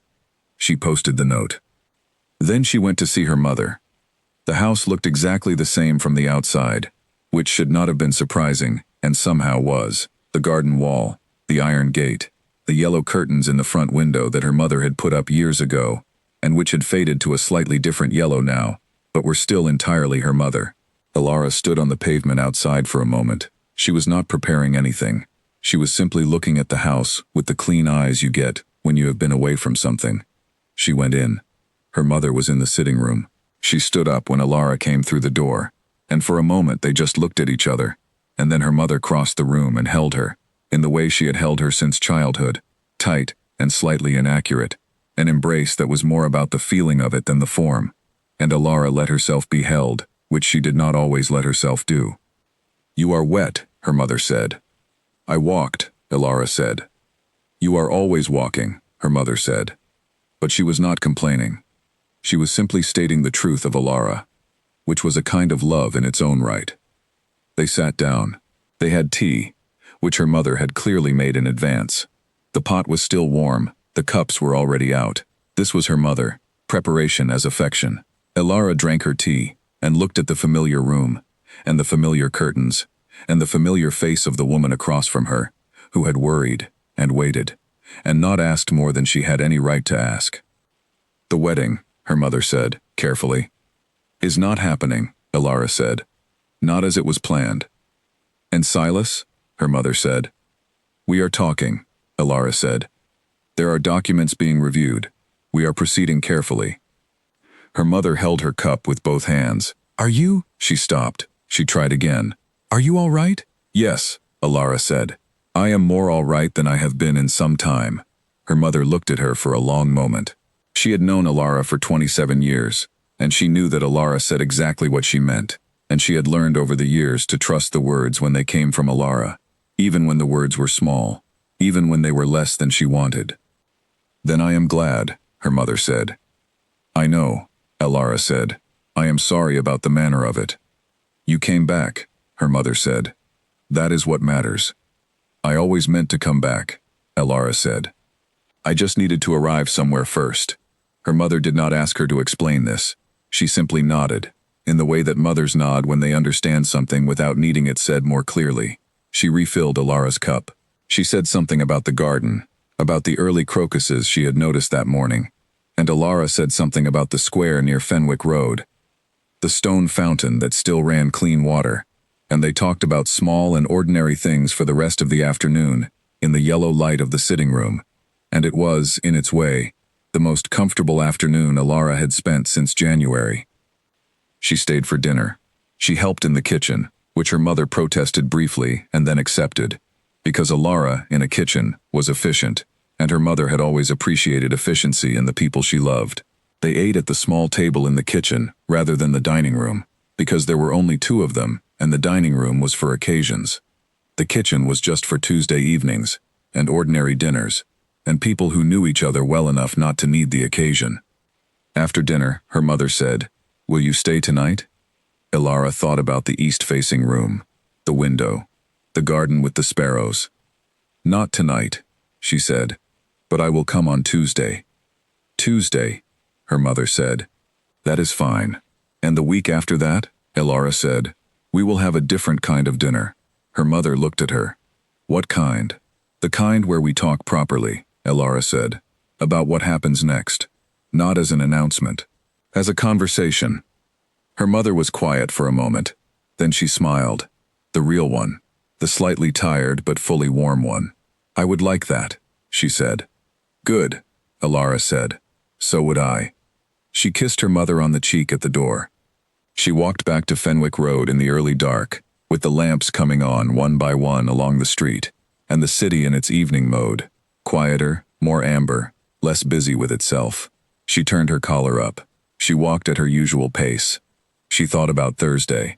She posted the note. Then she went to see her mother. The house looked exactly the same from the outside, which should not have been surprising, and somehow was. The garden wall, the iron gate, the yellow curtains in the front window that her mother had put up years ago, and which had faded to a slightly different yellow now, but were still entirely her mother. Elara stood on the pavement outside for a moment. She was not preparing anything. She was simply looking at the house with the clean eyes you get when you have been away from something. She went in. Her mother was in the sitting room. She stood up when Elara came through the door, and for a moment they just looked at each other, and then her mother crossed the room and held her, in the way she had held her since childhood, tight and slightly inaccurate, an embrace that was more about the feeling of it than the form, and Elara let herself be held, which she did not always let herself do. "You are wet," her mother said. "I walked," Elara said. "You are always walking," her mother said. But she was not complaining. She was simply stating the truth of Elara, which was a kind of love in its own right. They sat down. They had tea, which her mother had clearly made in advance. The pot was still warm, the cups were already out. This was her mother, preparation as affection. Elara drank her tea, and looked at the familiar room, and the familiar curtains, and the familiar face of the woman across from her, who had worried, and waited, and not asked more than she had any right to ask. "The wedding," her mother said, carefully, "is not happening," Elara said. "Not as it was planned." "And Silas?" her mother said. "We are talking," Elara said. "There are documents being reviewed. We are proceeding carefully." Her mother held her cup with both hands. "Are you?" She stopped. She tried again. "Are you all right?" "Yes," Elara said. "I am more all right than I have been in some time." Her mother looked at her for a long moment. She had known Elara for 27 years, and she knew that Elara said exactly what she meant, and she had learned over the years to trust the words when they came from Elara, even when the words were small, even when they were less than she wanted. "Then I am glad," her mother said. "I know," Elara said. "I am sorry about the manner of it." "You came back," her mother said. "That is what matters." "I always meant to come back," Elara said. "I just needed to arrive somewhere first." Her mother did not ask her to explain this. She simply nodded, in the way that mothers nod when they understand something without needing it said more clearly. She refilled Alara's cup. She said something about the garden, about the early crocuses she had noticed that morning, and Alara said something about the square near Fenwick Road, the stone fountain that still ran clean water, and they talked about small and ordinary things for the rest of the afternoon, in the yellow light of the sitting room, and it was, in its way, the most comfortable afternoon Alara had spent since January. She stayed for dinner. She helped in the kitchen, which her mother protested briefly and then accepted, because Alara, in a kitchen, was efficient, and her mother had always appreciated efficiency in the people she loved. They ate at the small table in the kitchen rather than the dining room, because there were only two of them, and the dining room was for occasions. The kitchen was just for Tuesday evenings, and ordinary dinners, and people who knew each other well enough not to need the occasion. After dinner, her mother said, "Will you stay tonight?" Alara thought about the east-facing room, the window, the garden with the sparrows. "Not tonight," she said, "but I will come on Tuesday." "Tuesday," her mother said. "That is fine. And the week after that?" Alara said. "We will have a different kind of dinner." Her mother looked at her. "What kind?" "The kind where we talk properly," Alara said, "about what happens next. Not as an announcement. As a conversation." Her mother was quiet for a moment. Then she smiled. "The real one. The slightly tired but fully warm one. I would like that," she said. "Good," Alara said. "So would I." She kissed her mother on the cheek at the door. She walked back to Fenwick Road in the early dark, with the lamps coming on one by one along the street, and the city in its evening mode, quieter, more amber, less busy with itself. She turned her collar up. She walked at her usual pace. She thought about Thursday.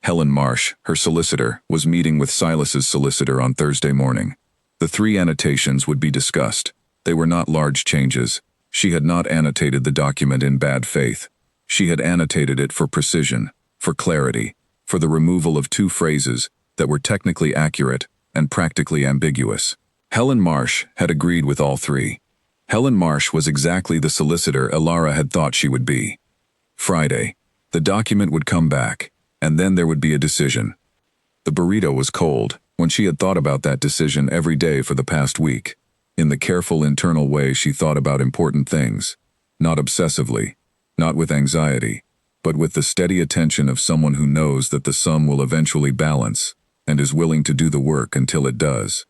Helen Marsh, her solicitor, was meeting with Silas's solicitor on Thursday morning. The 3 annotations would be discussed. They were not large changes. She had not annotated the document in bad faith. She had annotated it for precision, for clarity, for the removal of 2 phrases that were technically accurate and practically ambiguous. Helen Marsh had agreed with all 3. Helen Marsh was exactly the solicitor Alara had thought she would be. Friday, the document would come back, and then there would be a decision. The burrito was cold when she had thought about that decision every day for the past week. In the careful internal way she thought about important things, not obsessively, not with anxiety, but with the steady attention of someone who knows that the sum will eventually balance and is willing to do the work until it does.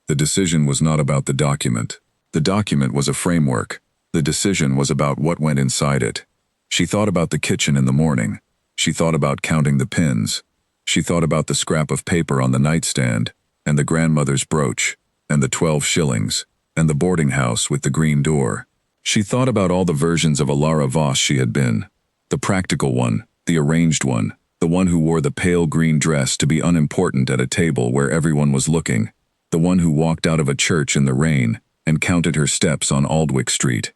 The decision was not about the document. The document was a framework. The decision was about what went inside it. She thought about the kitchen in the morning. She thought about counting the pins. She thought about the scrap of paper on the nightstand, and the grandmother's brooch, and the 12 shillings, and the boarding house with the green door. She thought about all the versions of Alara Voss she had been. The practical one, the arranged one, the one who wore the pale green dress to be unimportant at a table where everyone was looking, the one who walked out of a church in the rain and counted her steps on Aldwych Street.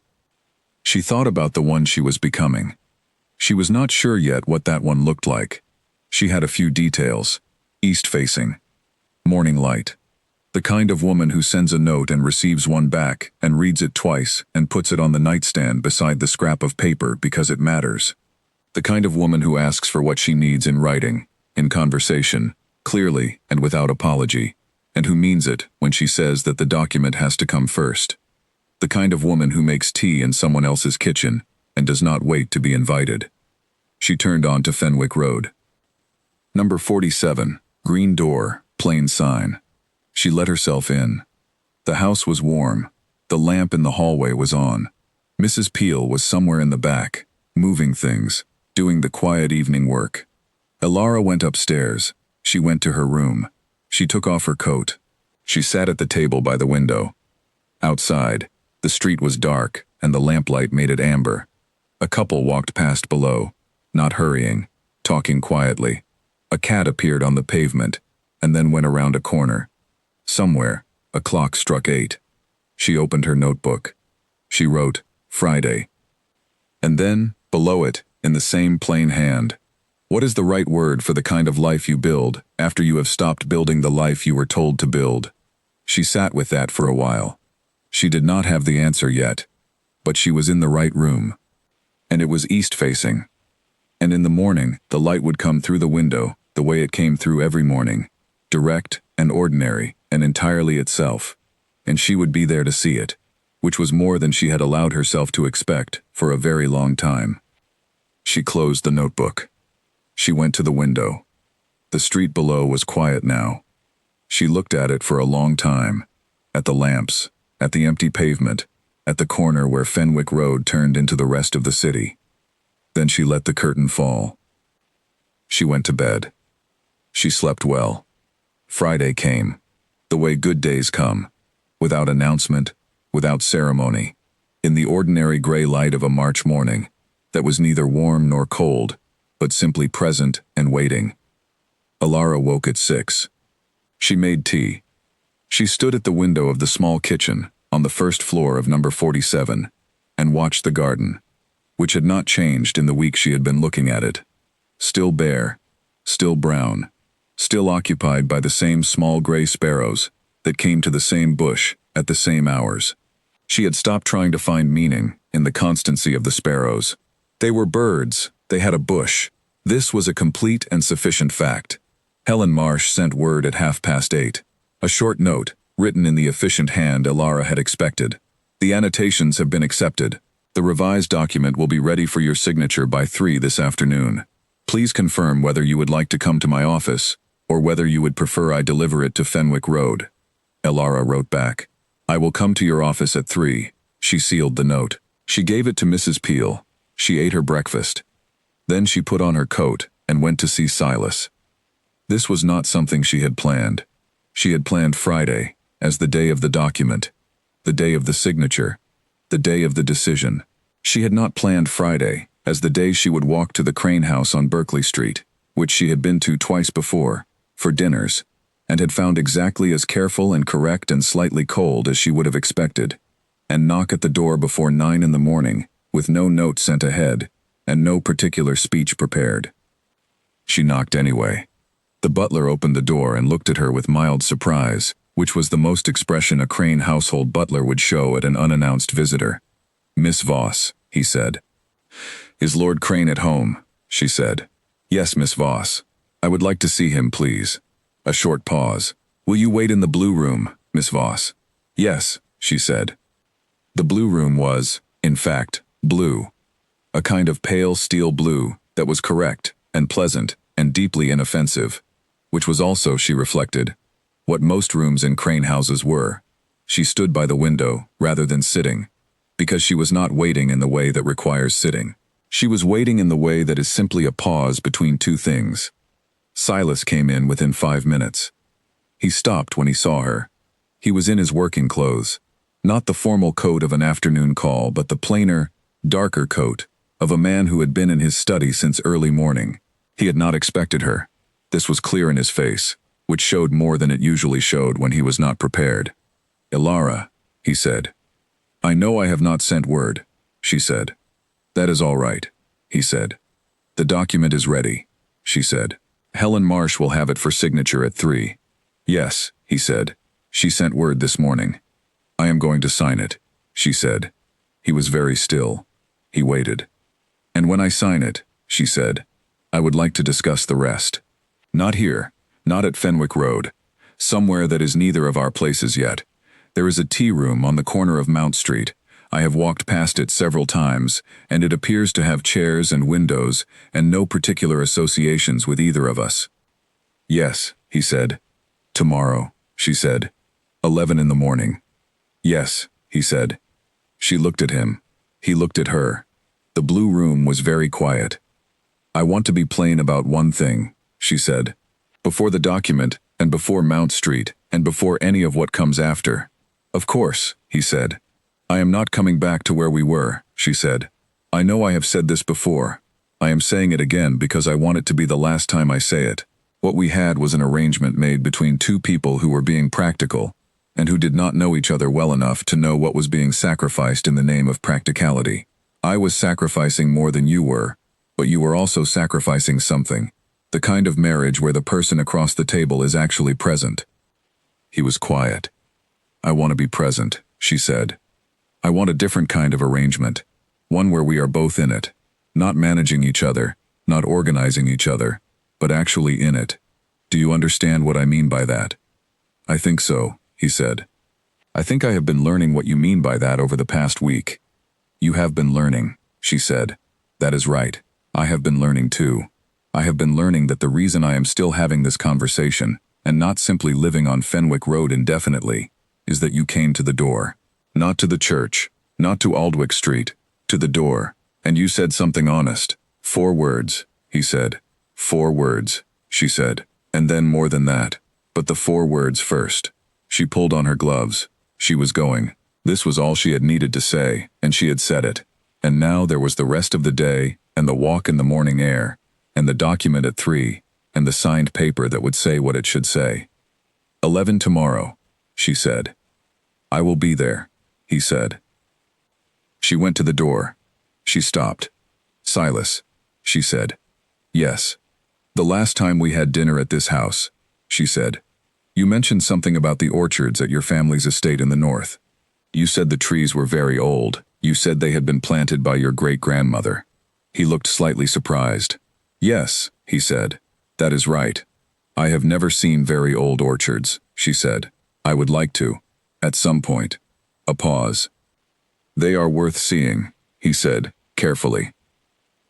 She thought about the one she was becoming. She was not sure yet what that one looked like. She had a few details. East-facing. Morning light. The kind of woman who sends a note and receives one back and reads it twice and puts it on the nightstand beside the scrap of paper because it matters. The kind of woman who asks for what she needs in writing, in conversation, clearly and without apology, and who means it when she says that the document has to come first. The kind of woman who makes tea in someone else's kitchen and does not wait to be invited. She turned on to Fenwick Road. Number 47, green door, plain sign. She let herself in. The house was warm. The lamp in the hallway was on. Mrs. Peel was somewhere in the back, moving things, doing the quiet evening work. Alara went upstairs. She went to her room. She took off her coat. She sat at the table by the window. Outside, the street was dark, and the lamplight made it amber. A couple walked past below, not hurrying, talking quietly. A cat appeared on the pavement, and then went around a corner. Somewhere, a clock struck 8. She opened her notebook. She wrote, Friday. And then, below it, in the same plain hand, what is the right word for the kind of life you build after you have stopped building the life you were told to build? She sat with that for a while. She did not have the answer yet, but she was in the right room. And it was east-facing. And in the morning, the light would come through the window, the way it came through every morning, direct and ordinary and entirely itself. And she would be there to see it, which was more than she had allowed herself to expect for a very long time. She closed the notebook. She went to the window. The street below was quiet now. She looked at it for a long time, at the lamps, at the empty pavement, at the corner where Fenwick Road turned into the rest of the city. Then she let the curtain fall. She went to bed. She slept well. Friday came, the way good days come, without announcement, without ceremony, in the ordinary gray light of a March morning that was neither warm nor cold, but simply present and waiting. Alara woke at 6. She made tea. She stood at the window of the small kitchen on the first floor of number 47 and watched the garden, which had not changed in the week she had been looking at it. Still bare, still brown, still occupied by the same small gray sparrows that came to the same bush at the same hours. She had stopped trying to find meaning in the constancy of the sparrows. They were birds, they had a bush. This was a complete and sufficient fact. Helen Marsh sent word at 8:30. A short note, written in the efficient hand Alara had expected. The annotations have been accepted. The revised document will be ready for your signature by 3 this afternoon. Please confirm whether you would like to come to my office, or whether you would prefer I deliver it to Fenwick Road. Alara wrote back. I will come to your office at 3. She sealed the note. She gave it to Mrs. Peel. She ate her breakfast. Then she put on her coat and went to see Silas. This was not something she had planned. She had planned Friday as the day of the document, the day of the signature, the day of the decision. She had not planned Friday as the day she would walk to the Crane House on Berkeley Street, which she had been to twice before, for dinners, and had found exactly as careful and correct and slightly cold as she would have expected, and knock at the door before 9 in the morning, with no note sent ahead, and no particular speech prepared. She knocked anyway. The butler opened the door and looked at her with mild surprise, which was the most expression a Crane household butler would show at an unannounced visitor. Miss Voss, he said. Is Lord Crane at home? She said. Yes, Miss Voss. I would like to see him, please. A short pause. Will you wait in the blue room, Miss Voss? Yes, she said. The blue room was, in fact, blue. A kind of pale steel blue that was correct and pleasant and deeply inoffensive, which was also, she reflected, what most rooms in Crane houses were. She stood by the window rather than sitting, because she was not waiting in the way that requires sitting. She was waiting in the way that is simply a pause between two things. Silas came in within 5 minutes. He stopped when he saw her. He was in his working clothes, not the formal coat of an afternoon call, but the plainer, darker coat of a man who had been in his study since early morning. He had not expected her. This was clear in his face, which showed more than it usually showed when he was not prepared. Alara, he said. I know I have not sent word, she said. That is all right, he said. The document is ready, she said. Helen Marsh will have it for signature at 3. Yes, he said. She sent word this morning. I am going to sign it, she said. He was very still. He waited. And when I sign it, she said, I would like to discuss the rest. Not here, not at Fenwick Road. Somewhere that is neither of our places yet. There is a tea room on the corner of Mount Street. I have walked past it several times, and it appears to have chairs and windows and no particular associations with either of us. Yes, he said. Tomorrow, she said. 11 in the morning. Yes, he said. She looked at him. He looked at her. The blue room was very quiet. I want to be plain about one thing, she said. Before the document, and before Mount Street, and before any of what comes after. Of course, he said. I am not coming back to where we were, she said. I know I have said this before. I am saying it again because I want it to be the last time I say it. What we had was an arrangement made between two people who were being practical, and who did not know each other well enough to know what was being sacrificed in the name of practicality. I was sacrificing more than you were, but you were also sacrificing something. The kind of marriage where the person across the table is actually present. He was quiet. I want to be present, she said. I want a different kind of arrangement, one where we are both in it, not managing each other, not organizing each other, but actually in it. Do you understand what I mean by that? I think so, he said. I think I have been learning what you mean by that over the past week. You have been learning, she said. That is right. I have been learning too. I have been learning that the reason I am still having this conversation, and not simply living on Fenwick Road indefinitely, is that you came to the door. Not to the church, not to Aldwych Street, to the door, and you said something honest. 4 words, he said. 4 words, she said, and then more than that. But the 4 words first. She pulled on her gloves. She was going. This was all she had needed to say, and she had said it. And now there was the rest of the day, and the walk in the morning air, and the document at 3, and the signed paper that would say what it should say. 11 tomorrow, she said. I will be there, he said. She went to the door. She stopped. Silas, she said. Yes. The last time we had dinner at this house, she said. You mentioned something about the orchards at your family's estate in the north. You said the trees were very old. You said they had been planted by your great-grandmother. He looked slightly surprised. Yes, he said. That is right. I have never seen very old orchards, she said. I would like to. At some point. A pause. They are worth seeing, he said, carefully.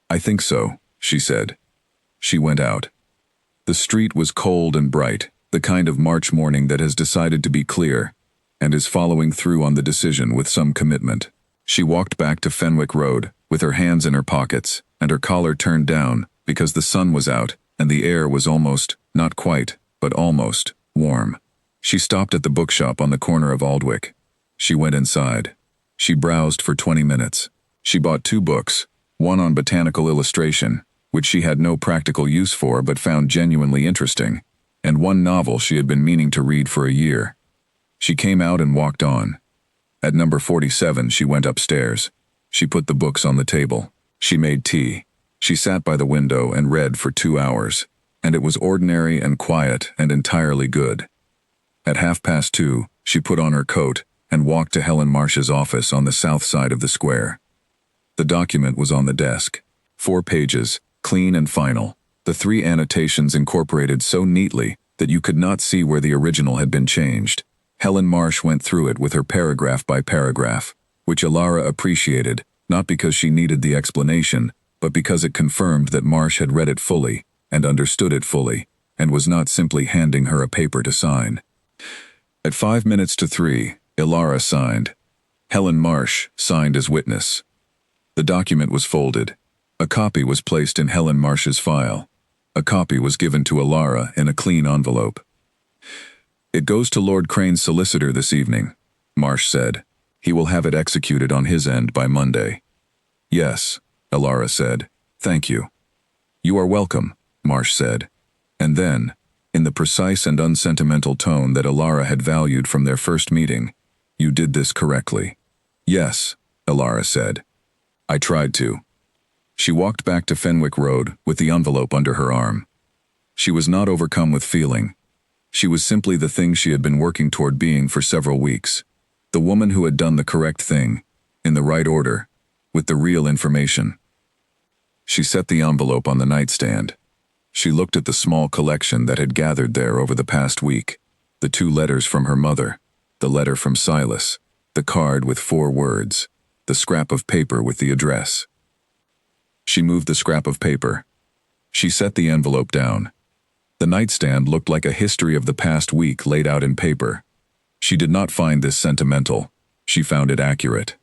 I think so, she said. She went out. The street was cold and bright, the kind of March morning that has decided to be clear, and is following through on the decision with some commitment. She walked back to Fenwick Road, with her hands in her pockets, and her collar turned down, because the sun was out, and the air was almost, not quite, but almost, warm. She stopped at the bookshop on the corner of Aldwych. She went inside. She browsed for 20 minutes. She bought 2 books, one on botanical illustration, which she had no practical use for but found genuinely interesting, and one novel she had been meaning to read for a year. She came out and walked on. At number 47 she went upstairs. She put the books on the table. She made tea. She sat by the window and read for 2 hours, and it was ordinary and quiet and entirely good. At 2:30, she put on her coat and walked to Helen Marsh's office on the south side of the square. The document was on the desk. 4 pages, clean and final. The 3 annotations incorporated so neatly that you could not see where the original had been changed. Helen Marsh went through it with her paragraph by paragraph, which Elara appreciated, not because she needed the explanation, but because it confirmed that Marsh had read it fully, and understood it fully, and was not simply handing her a paper to sign. At 3:05, Elara signed. Helen Marsh signed as witness. The document was folded. A copy was placed in Helen Marsh's file. A copy was given to Elara in a clean envelope. It goes to Lord Crane's solicitor this evening, Marsh said. He will have it executed on his end by Monday. Yes, Elara said. Thank you. You are welcome, Marsh said. And then, in the precise and unsentimental tone that Elara had valued from their first meeting, you did this correctly. Yes, Elara said. I tried to. She walked back to Fenwick Road with the envelope under her arm. She was not overcome with feeling. She was simply the thing she had been working toward being for several weeks. The woman who had done the correct thing, in the right order, with the real information. She set the envelope on the nightstand. She looked at the small collection that had gathered there over the past week, the 2 letters from her mother, the letter from Silas, the card with 4 words, the scrap of paper with the address. She moved the scrap of paper. She set the envelope down. The nightstand looked like a history of the past week laid out in paper. She did not find this sentimental. She found it accurate.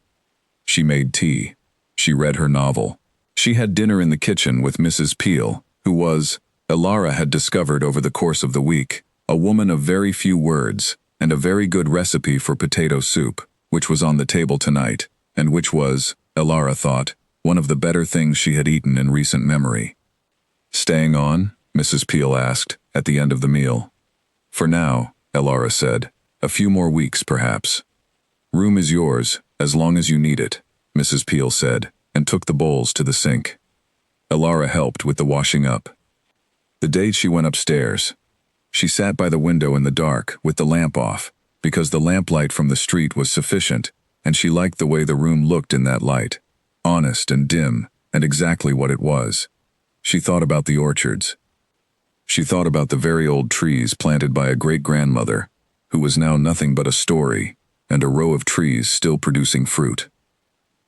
She made tea. She read her novel. She had dinner in the kitchen with Mrs. Peel, who was, Elara had discovered over the course of the week, a woman of very few words, and a very good recipe for potato soup, which was on the table tonight, and which was, Elara thought, one of the better things she had eaten in recent memory. Staying on? Mrs. Peel asked, at the end of the meal. For now, Elara said. A few more weeks, perhaps. Room is yours, as long as you need it, Mrs. Peel said, and took the bowls to the sink. Elara helped with the washing up. The day she went upstairs, she sat by the window in the dark with the lamp off, because the lamplight from the street was sufficient, and she liked the way the room looked in that light, honest and dim, and exactly what it was. She thought about the orchards. She thought about the very old trees planted by a great-grandmother, who was now nothing but a story, and a row of trees still producing fruit.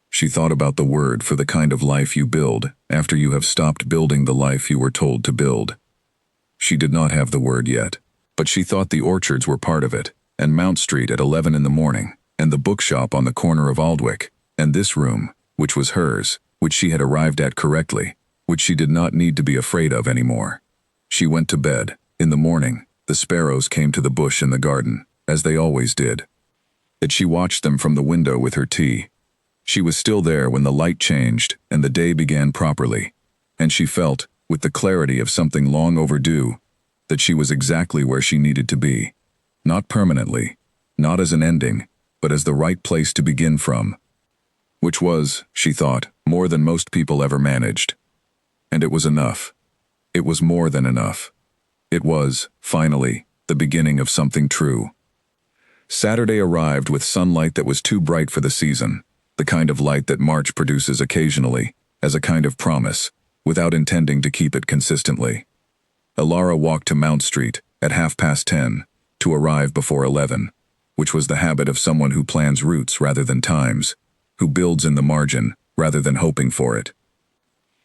She thought about the word for the kind of life you build after you have stopped building the life you were told to build. She did not have the word yet, but she thought the orchards were part of it, and Mount Street at 11 in the morning, and the bookshop on the corner of Aldwych, and this room, which was hers, which she had arrived at correctly, which she did not need to be afraid of anymore. She went to bed. In the morning, the sparrows came to the bush in the garden, as they always did. That she watched them from the window with her tea. She was still there when the light changed and the day began properly, and she felt, with the clarity of something long overdue, that she was exactly where she needed to be. Not permanently, not as an ending, but as the right place to begin from. Which was, she thought, more than most people ever managed. And it was enough. It was more than enough. It was, finally, the beginning of something true. Saturday arrived with sunlight that was too bright for the season, the kind of light that March produces occasionally, as a kind of promise, without intending to keep it consistently. Elara walked to Mount Street at 10:30, to arrive before 11, which was the habit of someone who plans routes rather than times, who builds in the margin rather than hoping for it.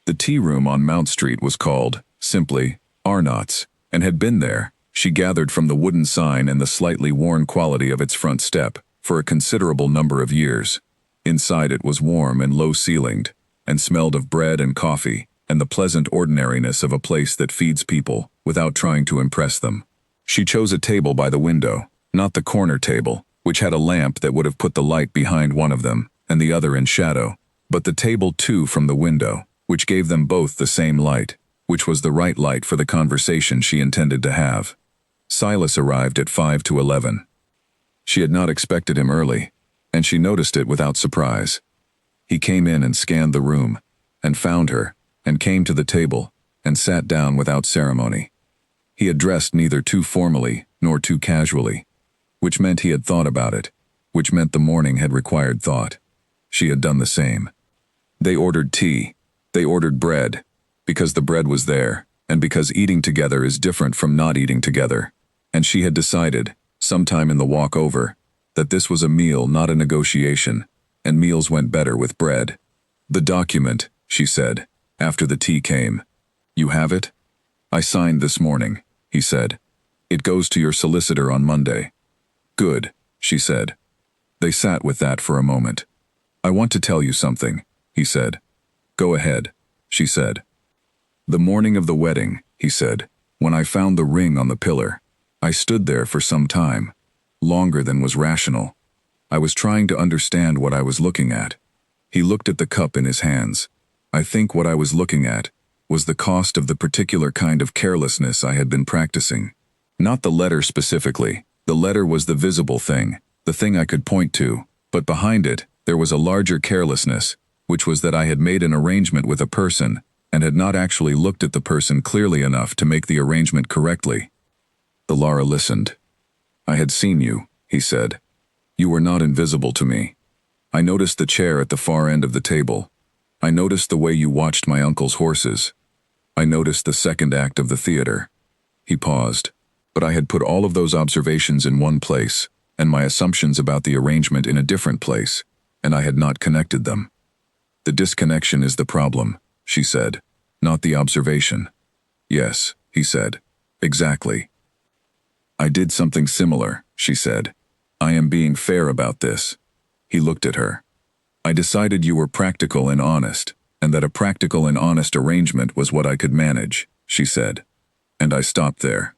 The tea room on Mount Street was called, simply, Arnott's, and had been there, she gathered from the wooden sign and the slightly worn quality of its front step, for a considerable number of years. Inside it was warm and low-ceilinged, and smelled of bread and coffee, and the pleasant ordinariness of a place that feeds people without trying to impress them. She chose a table by the window, not the corner table, which had a lamp that would have put the light behind one of them, and the other in shadow, but the table too from the window, which gave them both the same light, which was the right light for the conversation she intended to have. Silas arrived at 11:05. She had not expected him early, and she noticed it without surprise. He came in and scanned the room, and found her, and came to the table, and sat down without ceremony. He had dressed neither too formally nor too casually, which meant he had thought about it, which meant the morning had required thought. She had done the same. They ordered tea. They ordered bread, because the bread was there, and because eating together is different from not eating together, and she had decided, sometime in the walk over, that this was a meal, not a negotiation, and meals went better with bread. "The document," she said, after the tea came. "You have it?" "I signed this morning," he said. "It goes to your solicitor on Monday." "Good," she said. They sat with that for a moment. "I want to tell you something," he said. "Go ahead," she said. "The morning of the wedding," he said, "when I found the ring on the pillar, I stood there for some time, longer than was rational. I was trying to understand what I was looking at." He looked at the cup in his hands. "I think what I was looking at was the cost of the particular kind of carelessness I had been practicing. Not the letter specifically. The letter was the visible thing, the thing I could point to, but behind it, there was a larger carelessness, which was that I had made an arrangement with a person and had not actually looked at the person clearly enough to make the arrangement correctly." Elara listened. "I had seen you," he said. "You were not invisible to me. I noticed the chair at the far end of the table. I noticed the way you watched my uncle's horses. I noticed the second act of the theater." He paused. "But I had put all of those observations in one place, and my assumptions about the arrangement in a different place, and I had not connected them. The disconnection is the problem," she said, "not the observation." "Yes," he said. "Exactly." "I did something similar," she said. "I am being fair about this." He looked at her. "I decided you were practical and honest, and that a practical and honest arrangement was what I could manage," she said. "And I stopped there.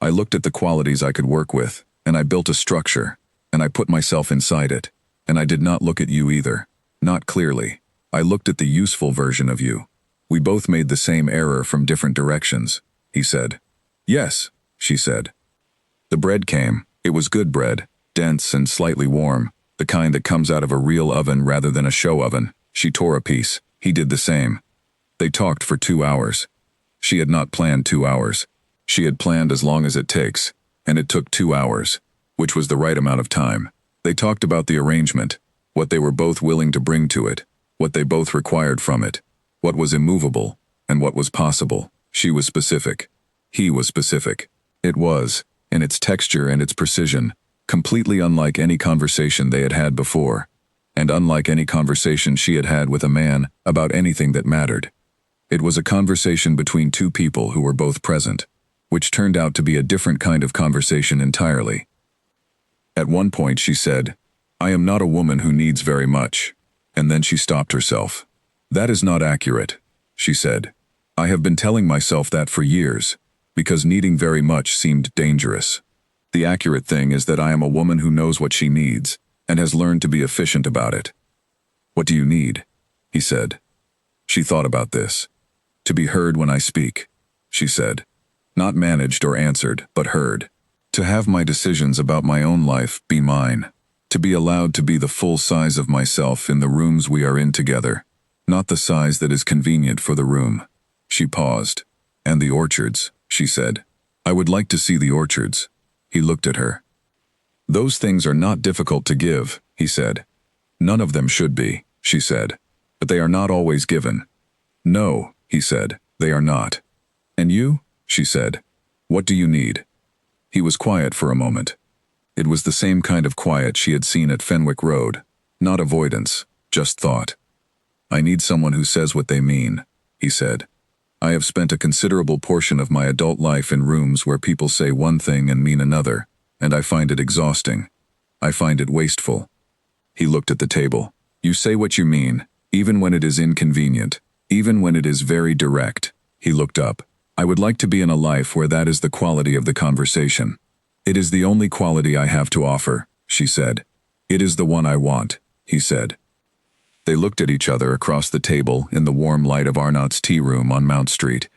I looked at the qualities I could work with, and I built a structure, and I put myself inside it, and I did not look at you either, not clearly. I looked at the useful version of you. We both made the same error from different directions," he said. "Yes," she said. The bread came. It was good bread, dense and slightly warm, the kind that comes out of a real oven rather than a show oven. She tore a piece. He did the same. They talked for 2 hours. She had not planned 2 hours. She had planned as long as it takes, and it took 2 hours, which was the right amount of time. They talked about the arrangement, what they were both willing to bring to it, what they both required from it, what was immovable, and what was possible. She was specific. He was specific. It was, in its texture and its precision, completely unlike any conversation they had had before, and unlike any conversation she had had with a man about anything that mattered. It was a conversation between two people who were both present, which turned out to be a different kind of conversation entirely. At one point she said, "I am not a woman who needs very much," and then she stopped herself. "That is not accurate," she said. "I have been telling myself that for years, because needing very much seemed dangerous. The accurate thing is that I am a woman who knows what she needs, and has learned to be efficient about it." "What do you need?" he said. She thought about this. "To be heard when I speak," she said. "Not managed or answered, but heard. To have my decisions about my own life be mine. To be allowed to be the full size of myself in the rooms we are in together, not the size that is convenient for the room." She paused. "And the orchards," she said. "I would like to see the orchards." He looked at her. "Those things are not difficult to give," he said. "None of them should be," she said. "But they are not always given." "No," he said, "they are not." "And you?" she said. "What do you need?" He was quiet for a moment. It was the same kind of quiet she had seen at Fenwick Road. Not avoidance, just thought. "I need someone who says what they mean," he said. "I have spent a considerable portion of my adult life in rooms where people say one thing and mean another, and I find it exhausting. I find it wasteful." He looked at the table. "You say what you mean, even when it is inconvenient, even when it is very direct." He looked up. "I would like to be in a life where that is the quality of the conversation." "It is the only quality I have to offer," she said. "It is the one I want," he said. They looked at each other across the table in the warm light of Arnott's tea room on Mount Street,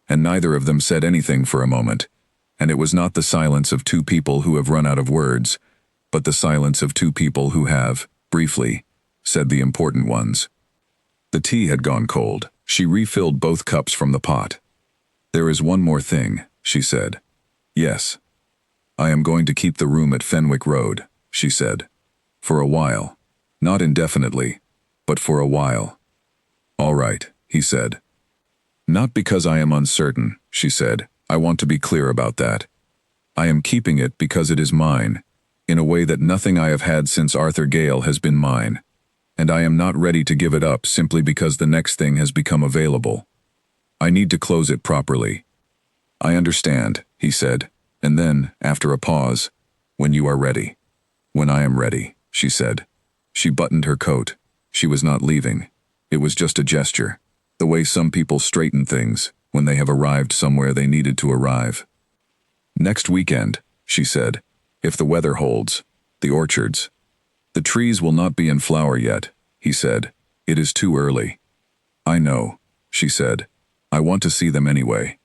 and neither of them said anything for a moment, and it was not the silence of two people who have run out of words, but the silence of two people who have, briefly, said the important ones. The tea had gone cold. She refilled both cups from the pot. "There is one more thing," she said. "Yes. I am going to keep the room at Fenwick Road," she said. "For a while. Not indefinitely, but for a while." "All right," he said. "Not because I am uncertain," she said. "I want to be clear about that. I am keeping it because it is mine, in a way that nothing I have had since Arthur Gale has been mine, and I am not ready to give it up simply because the next thing has become available. I need to close it properly." "I understand," he said, and then, after a pause, "When you are ready." "When I am ready," she said. She buttoned her coat. She was not leaving. It was just a gesture, the way some people straighten things when they have arrived somewhere they needed to arrive. "Next weekend," she said, "if the weather holds, the orchards. The trees will not be in flower yet," he said. "It is too early." "I know," she said. "I want to see them anyway."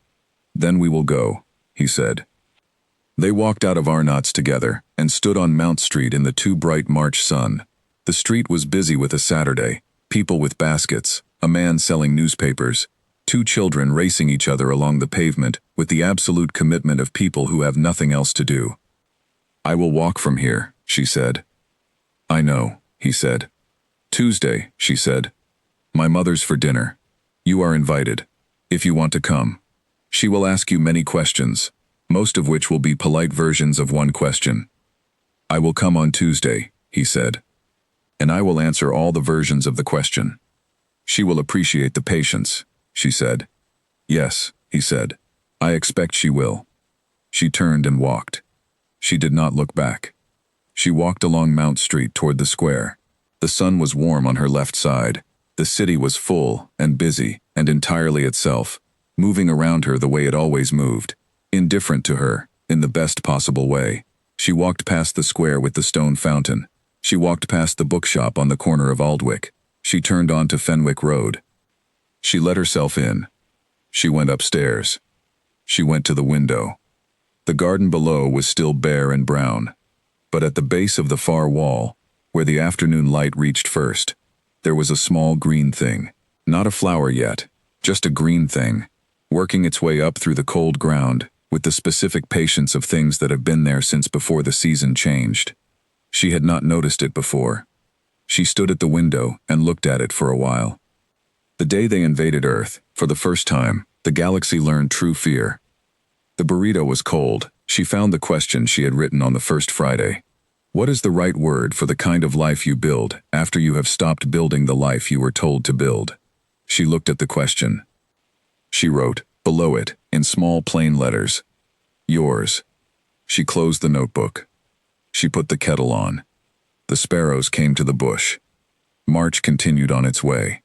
"Then we will go," he said. They walked out of Arnott's together and stood on Mount Street in the too bright March sun. The street was busy with a Saturday, people with baskets, a man selling newspapers, two children racing each other along the pavement with the absolute commitment of people who have nothing else to do. "I will walk from here," she said. "I know," he said. "Tuesday," she said. "My mother's for dinner. You are invited, if you want to come. She will ask you many questions, most of which will be polite versions of one question." "I will come on Tuesday," he said. "And I will answer all the versions of the question." "She will appreciate the patience," she said. "Yes," he said. "I expect she will." She turned and walked. She did not look back. She walked along Mount Street toward the square. The sun was warm on her left side. The city was full and busy and entirely itself, moving around her the way it always moved, indifferent to her, in the best possible way. She walked past the square with the stone fountain. She walked past the bookshop on the corner of Aldwych. She turned onto Fenwick Road. She let herself in. She went upstairs. She went to the window. The garden below was still bare and brown, but at the base of the far wall, where the afternoon light reached first, there was a small green thing. Not a flower yet, just a green thing, working its way up through the cold ground with the specific patience of things that have been there since before the season changed. She had not noticed it before. She stood at the window and looked at it for a while. The day they invaded Earth, For the first time, the galaxy learned true fear. The burrito was cold. She found the question she had written on the first Friday. What is the right word for the kind of life you build after you have stopped building the life you were told to build? She looked at the question. She wrote, below it, in small plain letters, yours. She closed the notebook. She put the kettle on. The sparrows came to the bush. March continued on its way.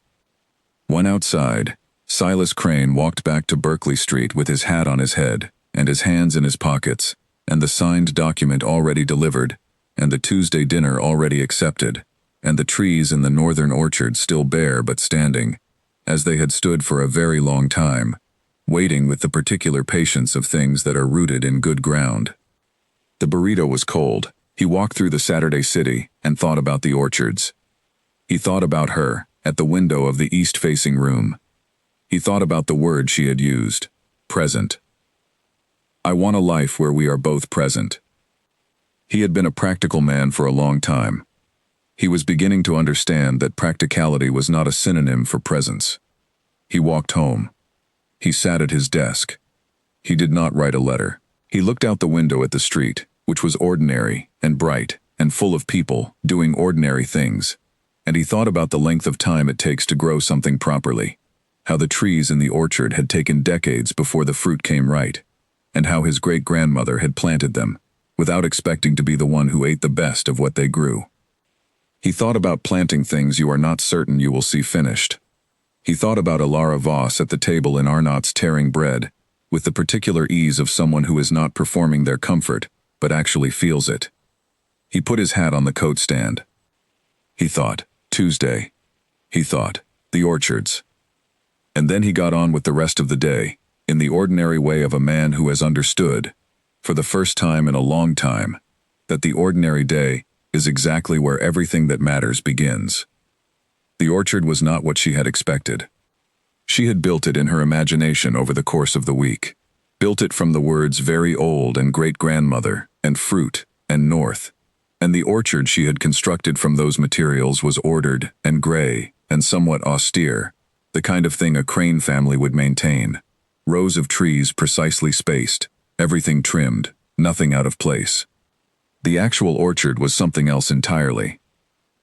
When outside, Silas Crane walked back to Berkeley Street with his hat on his head, and his hands in his pockets, and the signed document already delivered, and the Tuesday dinner already accepted, and the trees in the northern orchard still bare but standing, as they had stood for a very long time, waiting with the particular patience of things that are rooted in good ground. The burrito was cold. He walked through the Saturday city and thought about the orchards. He thought about her, at the window of the east-facing room. He thought about the word she had used, present. I want a life where we are both present. He had been a practical man for a long time. He was beginning to understand that practicality was not a synonym for presence. He walked home. He sat at his desk. He did not write a letter. He looked out the window at the street, which was ordinary and bright and full of people doing ordinary things, and he thought about the length of time it takes to grow something properly, how the trees in the orchard had taken decades before the fruit came right, and how his great-grandmother had planted them, without expecting to be the one who ate the best of what they grew. He thought about planting things you are not certain you will see finished. He thought about Elara Voss at the table in Arnott's tearing bread, with the particular ease of someone who is not performing their comfort, but actually feels it. He put his hat on the coat stand. He thought, Tuesday. He thought, the orchards. And then he got on with the rest of the day, in the ordinary way of a man who has understood, for the first time in a long time, that the ordinary day is exactly where everything that matters begins. The orchard was not what she had expected. She had built it in her imagination over the course of the week, built it from the words very old and great-grandmother, and fruit, and north, and the orchard she had constructed from those materials was ordered, and gray, and somewhat austere, the kind of thing a Crane family would maintain. Rows of trees precisely spaced, everything trimmed, nothing out of place. The actual orchard was something else entirely.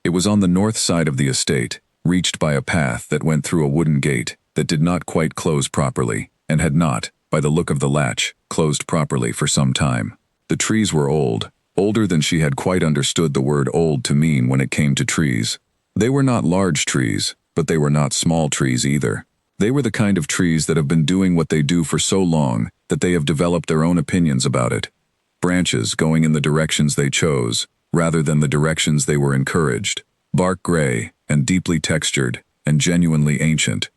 It was on the north side of the estate, reached by a path that went through a wooden gate that did not quite close properly, and had not, by the look of the latch, closed properly for some time. The trees were old, older than she had quite understood the word old to mean when it came to trees. They were not large trees, but they were not small trees either. They were the kind of trees that have been doing what they do for so long that they have developed their own opinions about it. Branches going in the directions they chose, rather than the directions they were encouraged. Bark gray, and deeply textured, and genuinely ancient.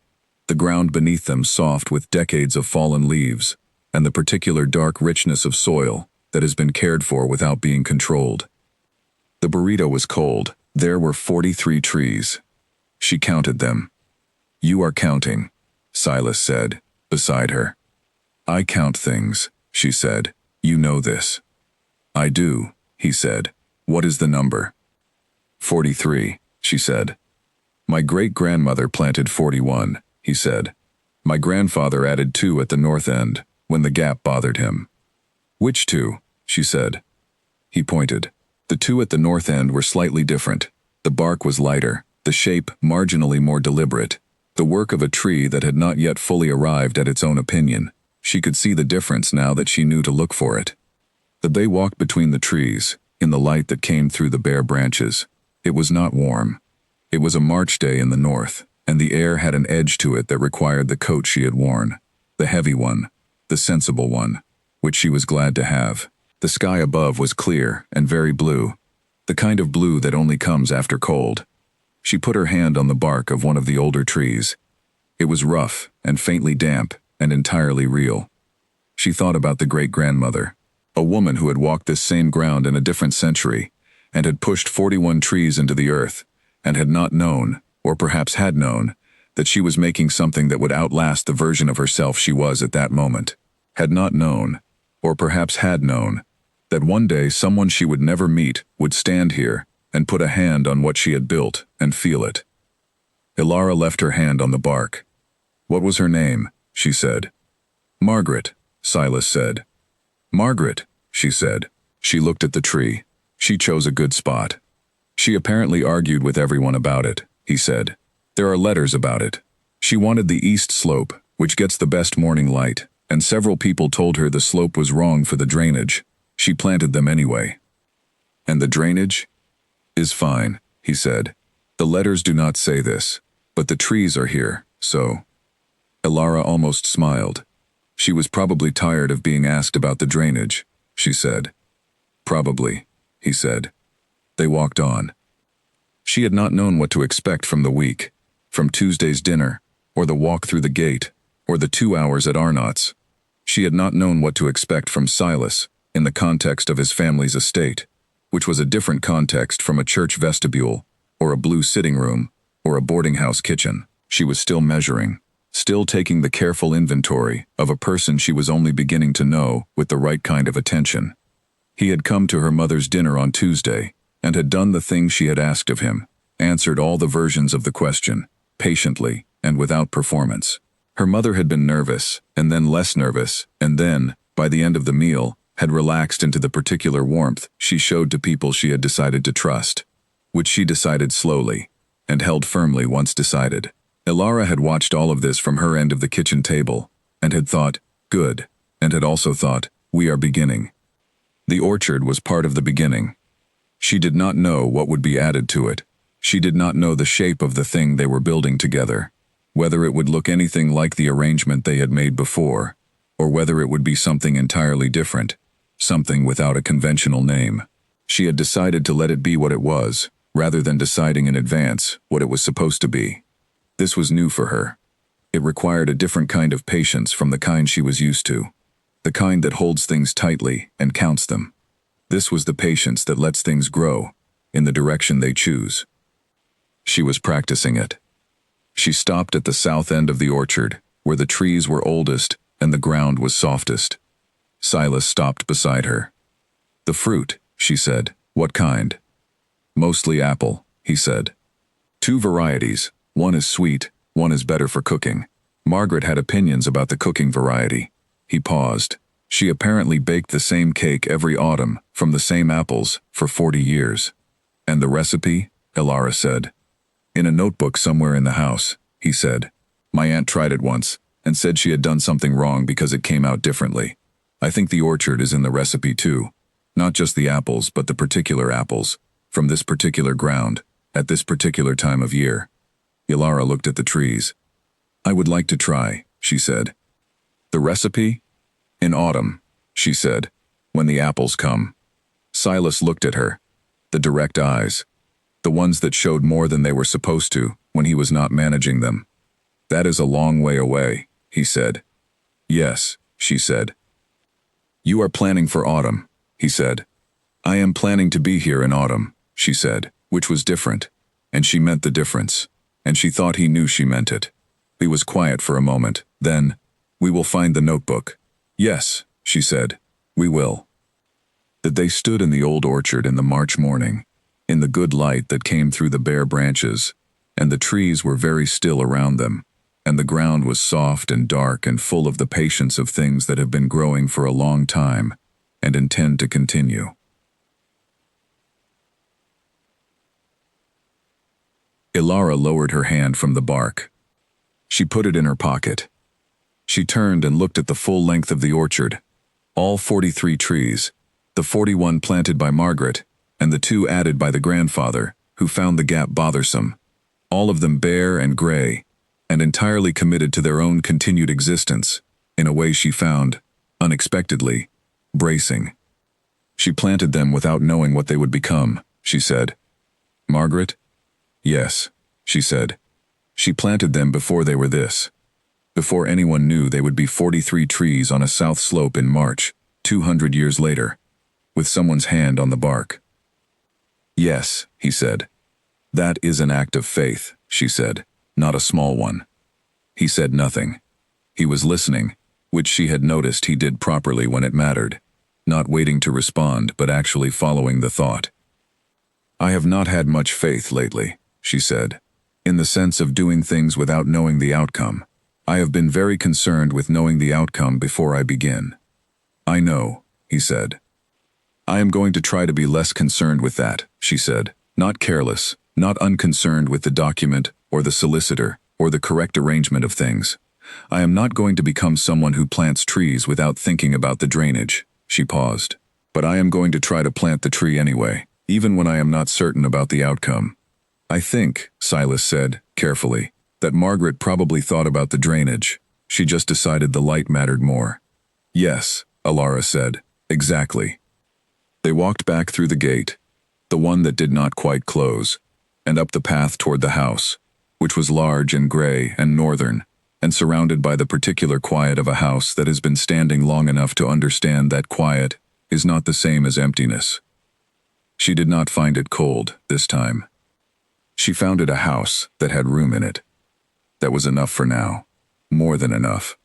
The ground beneath them soft with decades of fallen leaves, and the particular dark richness of soil that has been cared for without being controlled. The burrito was cold. There were 43 trees. She counted them. You are counting, Silas said, beside her. I count things, she said. You know this. I do, he said. What is the number? 43, she said. My great-grandmother planted 41, he said. My grandfather added 2 at the north end, when the gap bothered him. Which 2? She said. He pointed. The 2 at the north end were slightly different. The bark was lighter, the shape marginally more deliberate, the work of a tree that had not yet fully arrived at its own opinion. She could see the difference now that she knew to look for it. They walked between the trees, in the light that came through the bare branches. It was not warm. It was a March day in the north, and the air had an edge to it that required the coat she had worn, the heavy one, the sensible one, which she was glad to have. The sky above was clear and very blue, the kind of blue that only comes after cold. She put her hand on the bark of one of the older trees. It was rough and faintly damp and entirely real. She thought about the great-grandmother, a woman who had walked this same ground in a different century and had pushed 41 trees into the earth and had not known, or perhaps had known, that she was making something that would outlast the version of herself she was at that moment. Had not known, or perhaps had known, that one day someone she would never meet would stand here and put a hand on what she had built and feel it. Elara left her hand on the bark. What was her name? She said. Margaret, Silas said. Margaret, she said. She looked at the tree. She chose a good spot. She apparently argued with everyone about it, he said. There are letters about it. She wanted the east slope, which gets the best morning light, and several people told her the slope was wrong for the drainage. She planted them anyway. And the drainage? Is fine, he said. The letters do not say this, but the trees are here, so. Elara almost smiled. She was probably tired of being asked about the drainage, she said. Probably, he said. They walked on. She had not known what to expect from the week, from Tuesday's dinner, or the walk through the gate, or the 2 hours at Arnott's. She had not known what to expect from Silas in the context of his family's estate, which was a different context from a church vestibule, or a blue sitting room, or a boarding house kitchen. She was still measuring, still taking the careful inventory of a person she was only beginning to know with the right kind of attention. He had come to her mother's dinner on Tuesday, and had done the things she had asked of him, answered all the versions of the question, patiently and without performance. Her mother had been nervous, and then less nervous, and then, by the end of the meal, had relaxed into the particular warmth she showed to people she had decided to trust, which she decided slowly, and held firmly once decided. Elara had watched all of this from her end of the kitchen table, and had thought, good, and had also thought, we are beginning. The orchard was part of the beginning. She did not know what would be added to it. She did not know the shape of the thing they were building together, whether it would look anything like the arrangement they had made before, or whether it would be something entirely different, something without a conventional name. She had decided to let it be what it was, rather than deciding in advance what it was supposed to be. This was new for her. It required a different kind of patience from the kind she was used to, the kind that holds things tightly and counts them. This was the patience that lets things grow in the direction they choose. She was practicing it. She stopped at the south end of the orchard, where the trees were oldest and the ground was softest. Silas stopped beside her. The fruit, she said. What kind? Mostly apple, he said. 2 varieties, one is sweet, one is better for cooking. Margaret had opinions about the cooking variety. He paused. She apparently baked the same cake every autumn from the same apples for 40 years. And the recipe? Elara said. In a notebook somewhere in the house, he said. My aunt tried it once and said she had done something wrong because it came out differently. I think the orchard is in the recipe too. Not just the apples, but the particular apples, from this particular ground, at this particular time of year. Elara looked at the trees. I would like to try, she said. The recipe? In autumn, she said, when the apples come. Silas looked at her. The direct eyes. The ones that showed more than they were supposed to when he was not managing them. That is a long way away, he said. Yes, she said. You are planning for autumn, he said. I am planning to be here in autumn, she said, which was different, and she meant the difference, and she thought he knew she meant it. He was quiet for a moment, then, we will find the notebook. Yes, she said, we will. That they stood in the old orchard in the March morning, in the good light that came through the bare branches, and the trees were very still around them, and the ground was soft and dark and full of the patience of things that have been growing for a long time and intend to continue. Elara lowered her hand from the bark. She put it in her pocket. She turned and looked at the full length of the orchard, all 43 trees, the 41 planted by Margaret, and the 2 added by the grandfather, who found the gap bothersome, all of them bare and gray, and entirely committed to their own continued existence, in a way she found, unexpectedly, bracing. She planted them without knowing what they would become, she said. Margaret? Yes, she said. She planted them before they were this. Before anyone knew they would be 43 trees on a south slope in March, 200 years later, with someone's hand on the bark. Yes, he said. That is an act of faith, she said, not a small one. He said nothing. He was listening, which she had noticed he did properly when it mattered, not waiting to respond but actually following the thought. I have not had much faith lately, she said, in the sense of doing things without knowing the outcome, I have been very concerned with knowing the outcome before I begin. I know, he said. I am going to try to be less concerned with that, she said. Not careless, not unconcerned with the document, or the solicitor, or the correct arrangement of things. I am not going to become someone who plants trees without thinking about the drainage. She paused. But I am going to try to plant the tree anyway, even when I am not certain about the outcome. I think, Silas said, carefully, that Margaret probably thought about the drainage. She just decided the light mattered more. Yes, Alara said, exactly. They walked back through the gate, the one that did not quite close, and up the path toward the house, which was large and gray and northern, and surrounded by the particular quiet of a house that has been standing long enough to understand that quiet is not the same as emptiness. She did not find it cold this time. She found it a house that had room in it. That was enough for now. More than enough.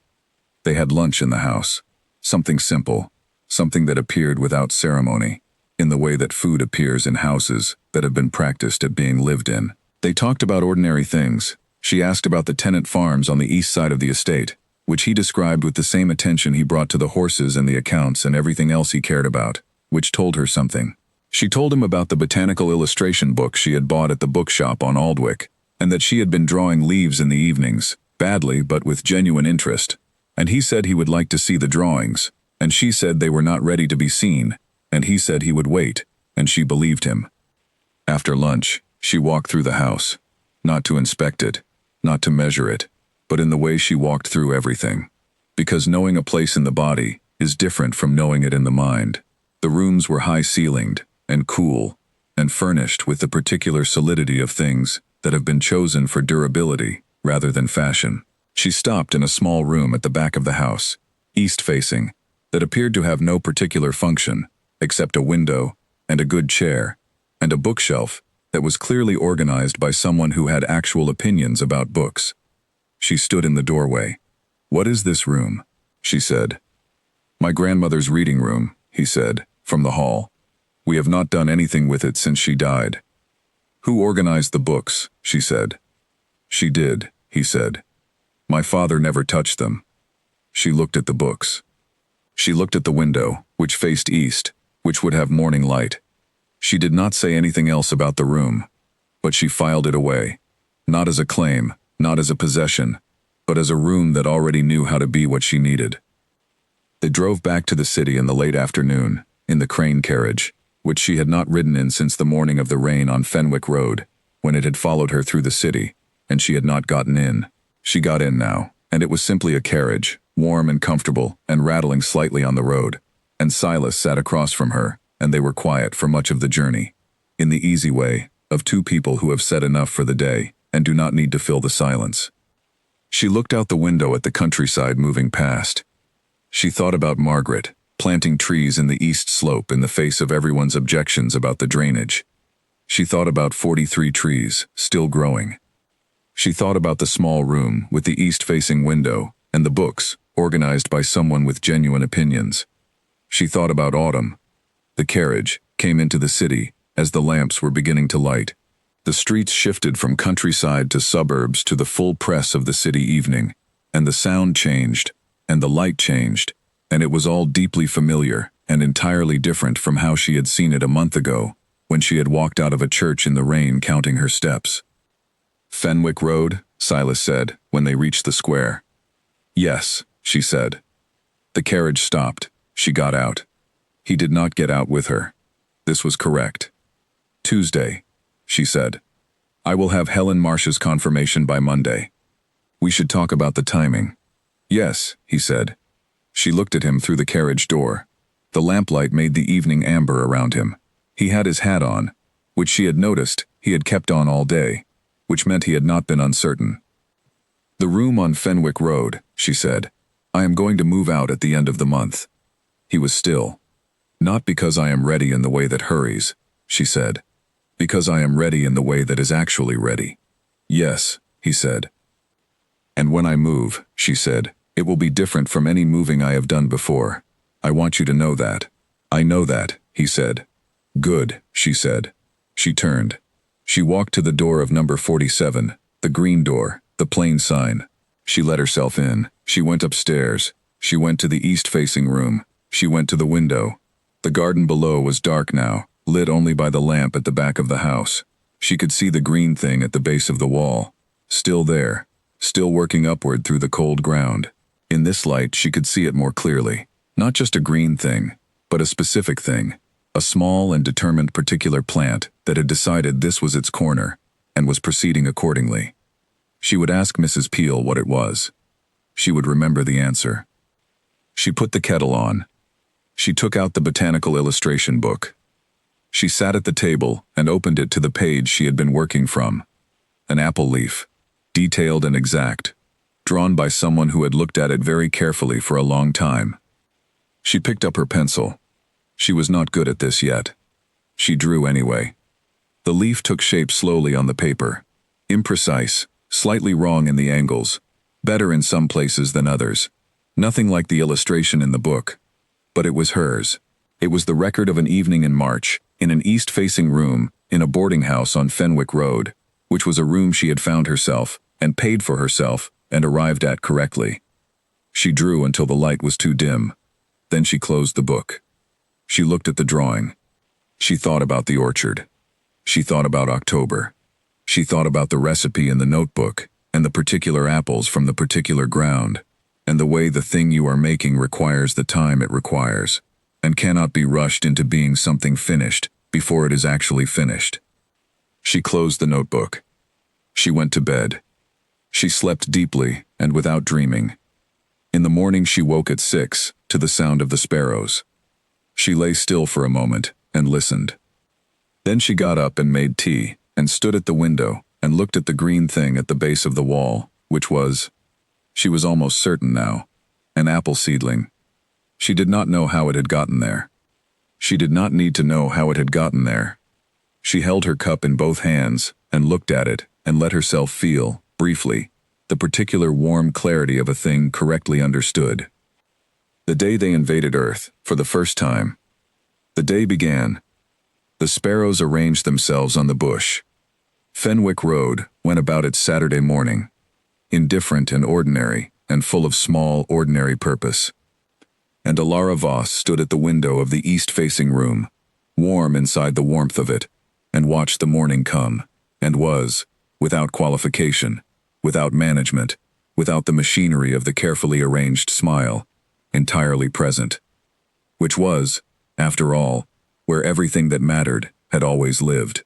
They had lunch in the house. Something simple, something that appeared without ceremony, in the way that food appears in houses that have been practiced at being lived in. They talked about ordinary things. She asked about the tenant farms on the east side of the estate, which he described with the same attention he brought to the horses and the accounts and everything else he cared about, which told her something. She told him about the botanical illustration book she had bought at the bookshop on Aldwych, and that she had been drawing leaves in the evenings, badly but with genuine interest, and he said he would like to see the drawings, and she said they were not ready to be seen, and he said he would wait, and she believed him. After lunch, she walked through the house, not to inspect it, not to measure it, but in the way she walked through everything. Because knowing a place in the body is different from knowing it in the mind. The rooms were high-ceilinged and cool and furnished with the particular solidity of things that have been chosen for durability rather than fashion. She stopped in a small room at the back of the house, east-facing, that appeared to have no particular function except a window and a good chair and a bookshelf that was clearly organized by someone who had actual opinions about books. She stood in the doorway. "What is this room?" she said. "My grandmother's reading room," he said, from the hall. "We have not done anything with it since she died." "Who organized the books?" she said. "She did," he said. "My father never touched them." She looked at the books. She looked at the window, which faced east, which would have morning light. She did not say anything else about the room, but she filed it away, not as a claim, not as a possession, but as a room that already knew how to be what she needed. They drove back to the city in the late afternoon, in the Crane carriage, which she had not ridden in since the morning of the rain on Fenwick Road, when it had followed her through the city, and she had not gotten in. She got in now, and it was simply a carriage, warm and comfortable, and rattling slightly on the road, and Silas sat across from her, and they were quiet for much of the journey, in the easy way of two people who have said enough for the day and do not need to fill the silence. She looked out the window at the countryside moving past. She thought about Margaret, planting trees in the east slope in the face of everyone's objections about the drainage. She thought about 43 trees, still growing. She thought about the small room with the east-facing window and the books, organized by someone with genuine opinions. She thought about autumn. The carriage came into the city as the lamps were beginning to light. The streets shifted from countryside to suburbs to the full press of the city evening, and the sound changed, and the light changed, and it was all deeply familiar and entirely different from how she had seen it a month ago, when she had walked out of a church in the rain counting her steps. "Fenwick Road," Silas said, when they reached the square. "Yes," she said. The carriage stopped. She got out. He did not get out with her. This was correct. "Tuesday," she said. "I will have Helen Marsh's confirmation by Monday. We should talk about the timing." "Yes," he said. She looked at him through the carriage door. The lamplight made the evening amber around him. He had his hat on, which she had noticed he had kept on all day, which meant he had not been uncertain. "The room on Fenwick Road," she said. "I am going to move out at the end of the month." He was still. "Not because I am ready in the way that hurries," she said. "Because I am ready in the way that is actually ready." "Yes," he said. "And when I move," she said, "it will be different from any moving I have done before. I want you to know that." "I know that," he said. "Good," she said. She turned. She walked to the door of number 47, the green door, the plain sign. She let herself in. She went upstairs. She went to the east-facing room. She went to the window. The garden below was dark now, lit only by the lamp at the back of the house. She could see the green thing at the base of the wall. Still there. Still working upward through the cold ground. In this light, she could see it more clearly. Not just a green thing, but a specific thing. A small and determined particular plant that had decided this was its corner, and was proceeding accordingly. She would ask Mrs. Peel what it was. She would remember the answer. She put the kettle on. She took out the botanical illustration book. She sat at the table and opened it to the page she had been working from. An apple leaf, detailed and exact, drawn by someone who had looked at it very carefully for a long time. She picked up her pencil. She was not good at this yet. She drew anyway. The leaf took shape slowly on the paper. Imprecise, slightly wrong in the angles, better in some places than others. Nothing like the illustration in the book. But it was hers. It was the record of an evening in March, in an east-facing room, in a boarding house on Fenwick Road, which was a room she had found herself, and paid for herself, and arrived at correctly. She drew until the light was too dim. Then she closed the book. She looked at the drawing. She thought about the orchard. She thought about October. She thought about the recipe in the notebook, and the particular apples from the particular ground, and the way the thing you are making requires the time it requires, and cannot be rushed into being something finished before it is actually finished. She closed the notebook. She went to bed. She slept deeply and without dreaming. In the morning she woke at 6 to the sound of the sparrows. She lay still for a moment and listened. Then she got up and made tea, and stood at the window and looked at the green thing at the base of the wall, which was, she was almost certain now, an apple seedling. She did not know how it had gotten there. She did not need to know how it had gotten there. She held her cup in both hands and looked at it and let herself feel, briefly, the particular warm clarity of a thing correctly understood. The day they invaded Earth, for the first time. The day began. The sparrows arranged themselves on the bush. Fenwick Road went about its Saturday morning, indifferent and ordinary, and full of small, ordinary purpose. And Alara Voss stood at the window of the east-facing room, warm inside the warmth of it, and watched the morning come, and was, without qualification, without management, without the machinery of the carefully arranged smile, entirely present. Which was, after all, where everything that mattered had always lived.